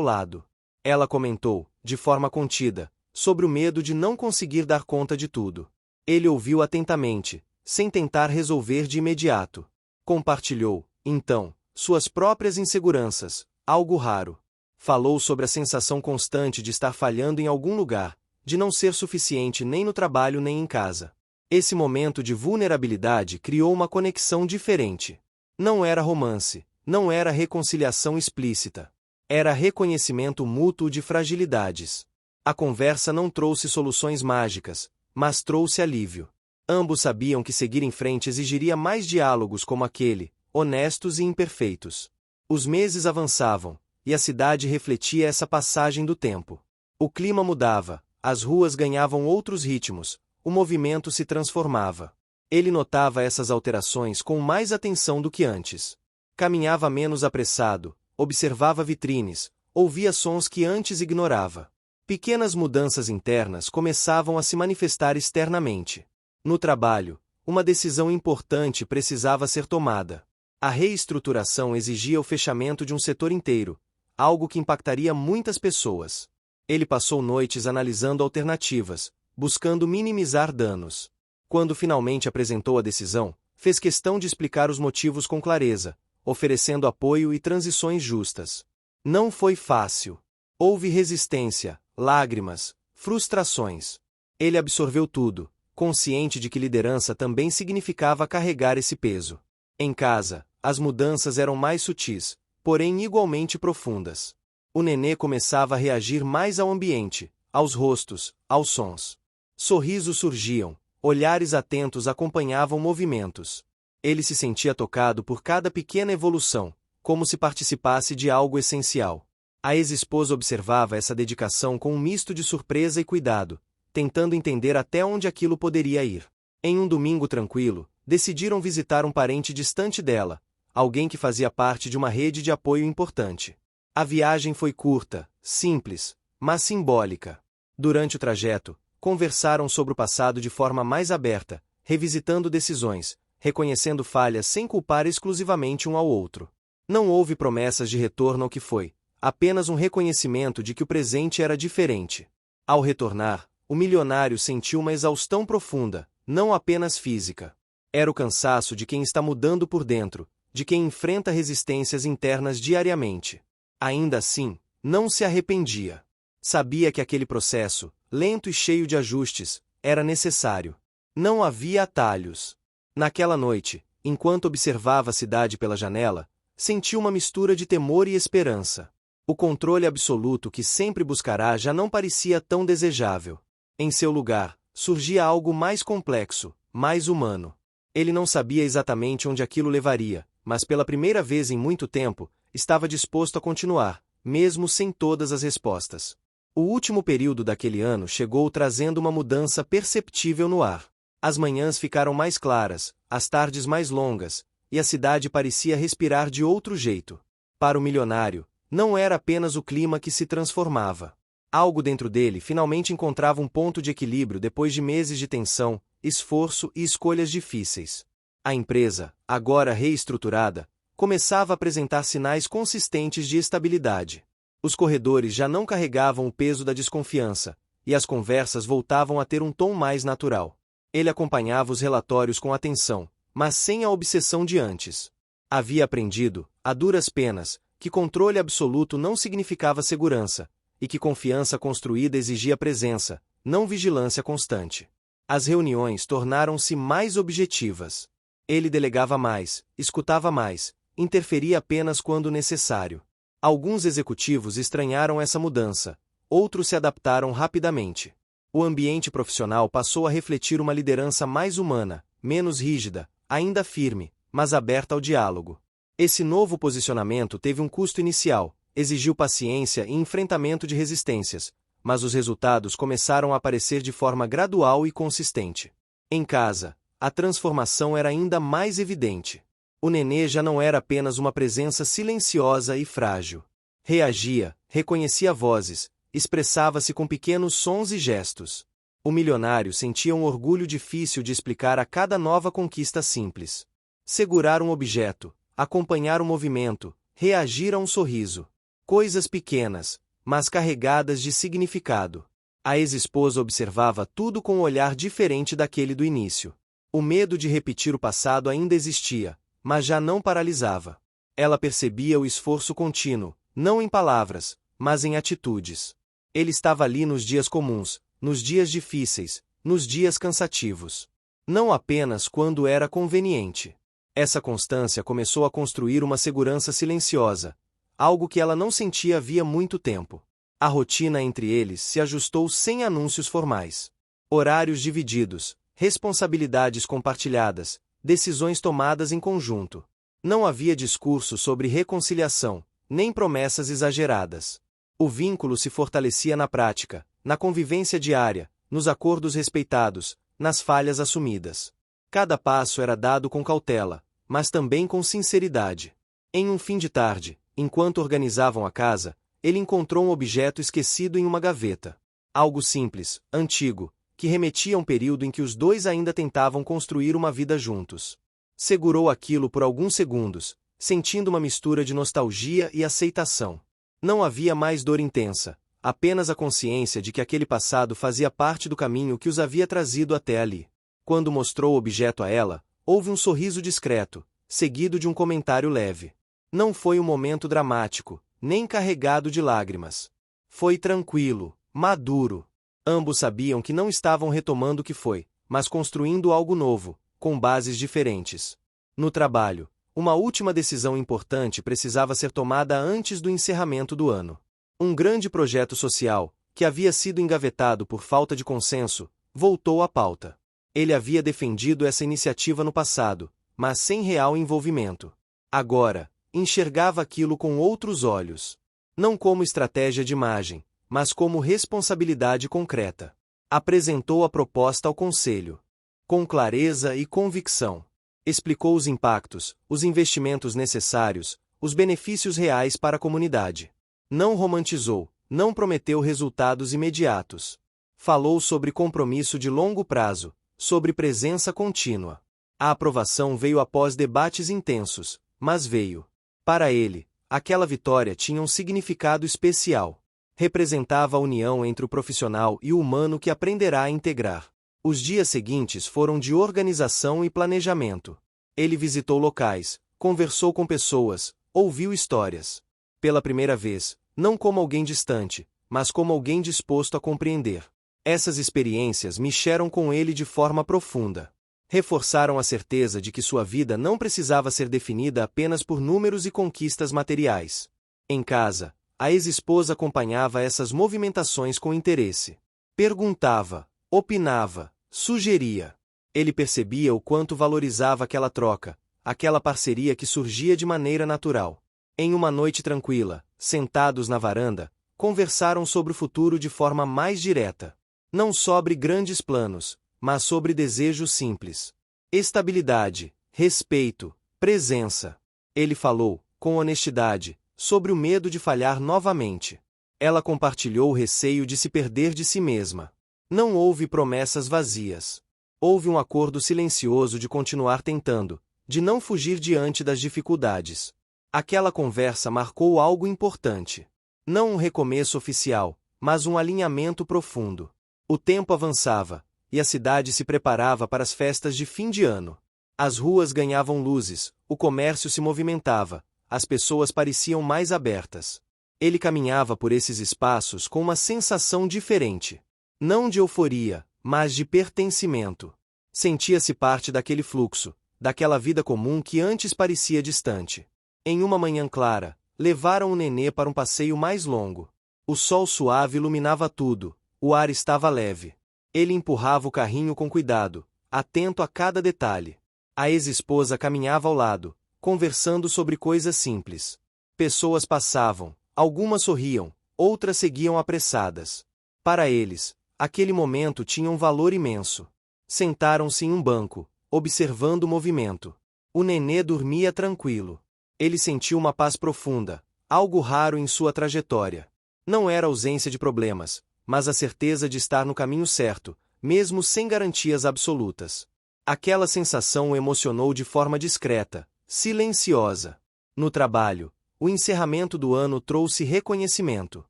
lado. Ela comentou, de forma contida, sobre o medo de não conseguir dar conta de tudo. Ele ouviu atentamente, sem tentar resolver de imediato. Compartilhou, então, suas próprias inseguranças, algo raro. Falou sobre a sensação constante de estar falhando em algum lugar, de não ser suficiente nem no trabalho nem em casa. Esse momento de vulnerabilidade criou uma conexão diferente. Não era romance, não era reconciliação explícita. Era reconhecimento mútuo de fragilidades. A conversa não trouxe soluções mágicas, mas trouxe alívio. Ambos sabiam que seguir em frente exigiria mais diálogos como aquele, honestos e imperfeitos. Os meses avançavam, e a cidade refletia essa passagem do tempo. O clima mudava, as ruas ganhavam outros ritmos, o movimento se transformava. Ele notava essas alterações com mais atenção do que antes. Caminhava menos apressado, observava vitrines, ouvia sons que antes ignorava. Pequenas mudanças internas começavam a se manifestar externamente. No trabalho, uma decisão importante precisava ser tomada. A reestruturação exigia o fechamento de um setor inteiro, algo que impactaria muitas pessoas. Ele passou noites analisando alternativas, buscando minimizar danos. Quando finalmente apresentou a decisão, fez questão de explicar os motivos com clareza, oferecendo apoio e transições justas. Não foi fácil. Houve resistência, lágrimas, frustrações. Ele absorveu tudo, consciente de que liderança também significava carregar esse peso. Em casa, as mudanças eram mais sutis, porém igualmente profundas. O nenê começava a reagir mais ao ambiente, aos rostos, aos sons. Sorrisos surgiam, olhares atentos acompanhavam movimentos. Ele se sentia tocado por cada pequena evolução, como se participasse de algo essencial. A ex-esposa observava essa dedicação com um misto de surpresa e cuidado, tentando entender até onde aquilo poderia ir. Em um domingo tranquilo, decidiram visitar um parente distante dela, alguém que fazia parte de uma rede de apoio importante. A viagem foi curta, simples, mas simbólica. Durante o trajeto, conversaram sobre o passado de forma mais aberta, revisitando decisões, reconhecendo falhas sem culpar exclusivamente um ao outro. Não houve promessas de retorno ao que foi, apenas um reconhecimento de que o presente era diferente. Ao retornar, o milionário sentiu uma exaustão profunda, não apenas física. Era o cansaço de quem está mudando por dentro, de quem enfrenta resistências internas diariamente. Ainda assim, não se arrependia. Sabia que aquele processo, lento e cheio de ajustes, era necessário. Não havia atalhos. Naquela noite, enquanto observava a cidade pela janela, sentiu uma mistura de temor e esperança. O controle absoluto que sempre buscará já não parecia tão desejável. Em seu lugar, surgia algo mais complexo, mais humano. Ele não sabia exatamente onde aquilo levaria, mas pela primeira vez em muito tempo, estava disposto a continuar, mesmo sem todas as respostas. O último período daquele ano chegou trazendo uma mudança perceptível no ar. As manhãs ficaram mais claras, as tardes mais longas, e a cidade parecia respirar de outro jeito. Para o milionário, não era apenas o clima que se transformava. Algo dentro dele finalmente encontrava um ponto de equilíbrio depois de meses de tensão, esforço e escolhas difíceis. A empresa, agora reestruturada, começava a apresentar sinais consistentes de estabilidade. Os corredores já não carregavam o peso da desconfiança, e as conversas voltavam a ter um tom mais natural. Ele acompanhava os relatórios com atenção, mas sem a obsessão de antes. Havia aprendido, a duras penas, que controle absoluto não significava segurança, e que confiança construída exigia presença, não vigilância constante. As reuniões tornaram-se mais objetivas. Ele delegava mais, escutava mais, interferia apenas quando necessário. Alguns executivos estranharam essa mudança, outros se adaptaram rapidamente. O ambiente profissional passou a refletir uma liderança mais humana, menos rígida, ainda firme, mas aberta ao diálogo. Esse novo posicionamento teve um custo inicial, exigiu paciência e enfrentamento de resistências, mas os resultados começaram a aparecer de forma gradual e consistente. Em casa, a transformação era ainda mais evidente. O nenê já não era apenas uma presença silenciosa e frágil. Reagia, reconhecia vozes, expressava-se com pequenos sons e gestos. O milionário sentia um orgulho difícil de explicar a cada nova conquista simples. Segurar um objeto, acompanhar um movimento, reagir a um sorriso. Coisas pequenas, mas carregadas de significado. A ex-esposa observava tudo com um olhar diferente daquele do início. O medo de repetir o passado ainda existia, mas já não paralisava. Ela percebia o esforço contínuo, não em palavras, mas em atitudes. Ele estava ali nos dias comuns, nos dias difíceis, nos dias cansativos. Não apenas quando era conveniente. Essa constância começou a construir uma segurança silenciosa, algo que ela não sentia havia muito tempo. A rotina entre eles se ajustou sem anúncios formais. Horários divididos, responsabilidades compartilhadas, decisões tomadas em conjunto. Não havia discurso sobre reconciliação, nem promessas exageradas. O vínculo se fortalecia na prática, na convivência diária, nos acordos respeitados, nas falhas assumidas. Cada passo era dado com cautela, mas também com sinceridade. Em um fim de tarde, enquanto organizavam a casa, ele encontrou um objeto esquecido em uma gaveta. Algo simples, antigo, que remetia a um período em que os dois ainda tentavam construir uma vida juntos. Segurou aquilo por alguns segundos, sentindo uma mistura de nostalgia e aceitação. Não havia mais dor intensa, apenas a consciência de que aquele passado fazia parte do caminho que os havia trazido até ali. Quando mostrou o objeto a ela, houve um sorriso discreto, seguido de um comentário leve. Não foi um momento dramático, nem carregado de lágrimas. Foi tranquilo, maduro. Ambos sabiam que não estavam retomando o que foi, mas construindo algo novo, com bases diferentes. No trabalho, uma última decisão importante precisava ser tomada antes do encerramento do ano. Um grande projeto social, que havia sido engavetado por falta de consenso, voltou à pauta. Ele havia defendido essa iniciativa no passado, mas sem real envolvimento. Agora, enxergava aquilo com outros olhos. Não como estratégia de imagem, mas como responsabilidade concreta. Apresentou a proposta ao conselho. Com clareza e convicção. Explicou os impactos, os investimentos necessários, os benefícios reais para a comunidade. Não romantizou, não prometeu resultados imediatos. Falou sobre compromisso de longo prazo, sobre presença contínua. A aprovação veio após debates intensos, mas veio. Para ele, aquela vitória tinha um significado especial. Representava a união entre o profissional e o humano que aprenderá a integrar. Os dias seguintes foram de organização e planejamento. Ele visitou locais, conversou com pessoas, ouviu histórias. Pela primeira vez, não como alguém distante, mas como alguém disposto a compreender. Essas experiências mexeram com ele de forma profunda. Reforçaram a certeza de que sua vida não precisava ser definida apenas por números e conquistas materiais. Em casa, a ex-esposa acompanhava essas movimentações com interesse. Perguntava, opinava, sugeria. Ele percebia o quanto valorizava aquela troca, aquela parceria que surgia de maneira natural. Em uma noite tranquila, sentados na varanda, conversaram sobre o futuro de forma mais direta. Não sobre grandes planos, mas sobre desejos simples. Estabilidade, respeito, presença. Ele falou, com honestidade, sobre o medo de falhar novamente. Ela compartilhou o receio de se perder de si mesma. Não houve promessas vazias. Houve um acordo silencioso de continuar tentando, de não fugir diante das dificuldades. Aquela conversa marcou algo importante. Não um recomeço oficial, mas um alinhamento profundo. O tempo avançava, e a cidade se preparava para as festas de fim de ano. As ruas ganhavam luzes, o comércio se movimentava, as pessoas pareciam mais abertas. Ele caminhava por esses espaços com uma sensação diferente. Não de euforia, mas de pertencimento. Sentia-se parte daquele fluxo, daquela vida comum que antes parecia distante. Em uma manhã clara, levaram o nenê para um passeio mais longo. O sol suave iluminava tudo, o ar estava leve. Ele empurrava o carrinho com cuidado, atento a cada detalhe. A ex-esposa caminhava ao lado, conversando sobre coisas simples. Pessoas passavam, algumas sorriam, outras seguiam apressadas. Para eles, aquele momento tinha um valor imenso. Sentaram-se em um banco, observando o movimento. O nenê dormia tranquilo. Ele sentiu uma paz profunda, algo raro em sua trajetória. Não era ausência de problemas, mas a certeza de estar no caminho certo, mesmo sem garantias absolutas. Aquela sensação o emocionou de forma discreta, silenciosa. No trabalho, o encerramento do ano trouxe reconhecimento.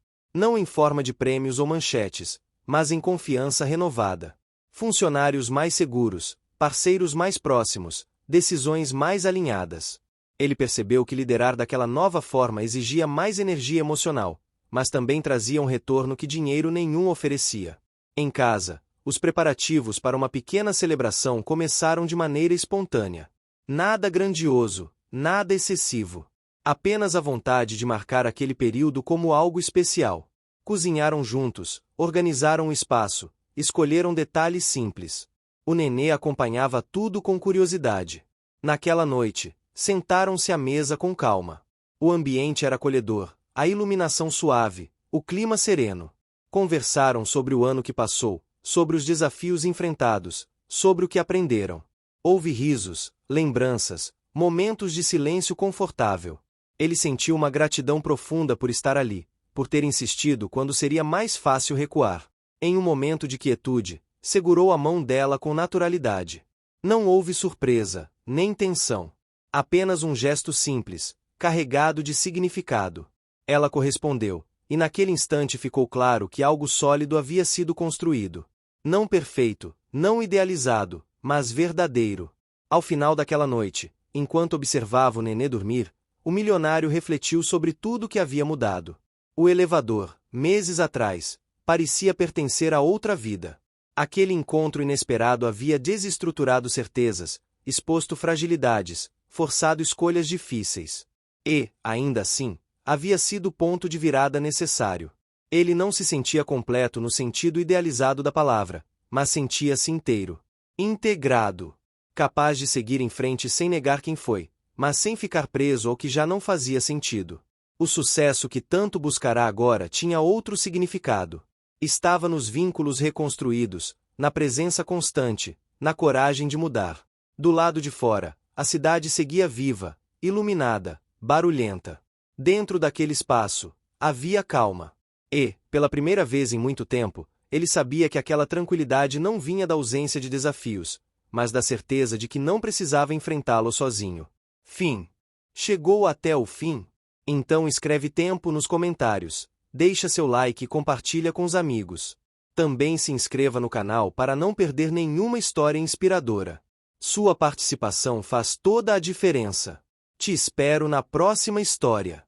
Não em forma de prêmios ou manchetes, mas em confiança renovada. Funcionários mais seguros, parceiros mais próximos, decisões mais alinhadas. Ele percebeu que liderar daquela nova forma exigia mais energia emocional, mas também trazia um retorno que dinheiro nenhum oferecia. Em casa, os preparativos para uma pequena celebração começaram de maneira espontânea. Nada grandioso, nada excessivo. Apenas a vontade de marcar aquele período como algo especial. Cozinharam juntos, organizaram o espaço, escolheram detalhes simples. O nenê acompanhava tudo com curiosidade. Naquela noite, sentaram-se à mesa com calma. O ambiente era acolhedor, a iluminação suave, o clima sereno. Conversaram sobre o ano que passou, sobre os desafios enfrentados, sobre o que aprenderam. Houve risos, lembranças, momentos de silêncio confortável. Ele sentiu uma gratidão profunda por estar ali, por ter insistido quando seria mais fácil recuar. Em um momento de quietude, segurou a mão dela com naturalidade. Não houve surpresa, nem tensão. Apenas um gesto simples, carregado de significado. Ela correspondeu, e naquele instante ficou claro que algo sólido havia sido construído. Não perfeito, não idealizado, mas verdadeiro. Ao final daquela noite, enquanto observava o nenê dormir, o milionário refletiu sobre tudo que havia mudado. O elevador, meses atrás, parecia pertencer a outra vida. Aquele encontro inesperado havia desestruturado certezas, exposto fragilidades, forçado escolhas difíceis. E, ainda assim, havia sido o ponto de virada necessário. Ele não se sentia completo no sentido idealizado da palavra, mas sentia-se inteiro. Integrado. Capaz de seguir em frente sem negar quem foi, mas sem ficar preso ao que já não fazia sentido. O sucesso que tanto buscará agora tinha outro significado. Estava nos vínculos reconstruídos, na presença constante, na coragem de mudar. Do lado de fora, a cidade seguia viva, iluminada, barulhenta. Dentro daquele espaço, havia calma. E, pela primeira vez em muito tempo, ele sabia que aquela tranquilidade não vinha da ausência de desafios, mas da certeza de que não precisava enfrentá-los sozinho. Fim. Chegou até o fim? Então escreve tempo nos comentários, deixa seu like e compartilha com os amigos. Também se inscreva no canal para não perder nenhuma história inspiradora. Sua participação faz toda a diferença. Te espero na próxima história.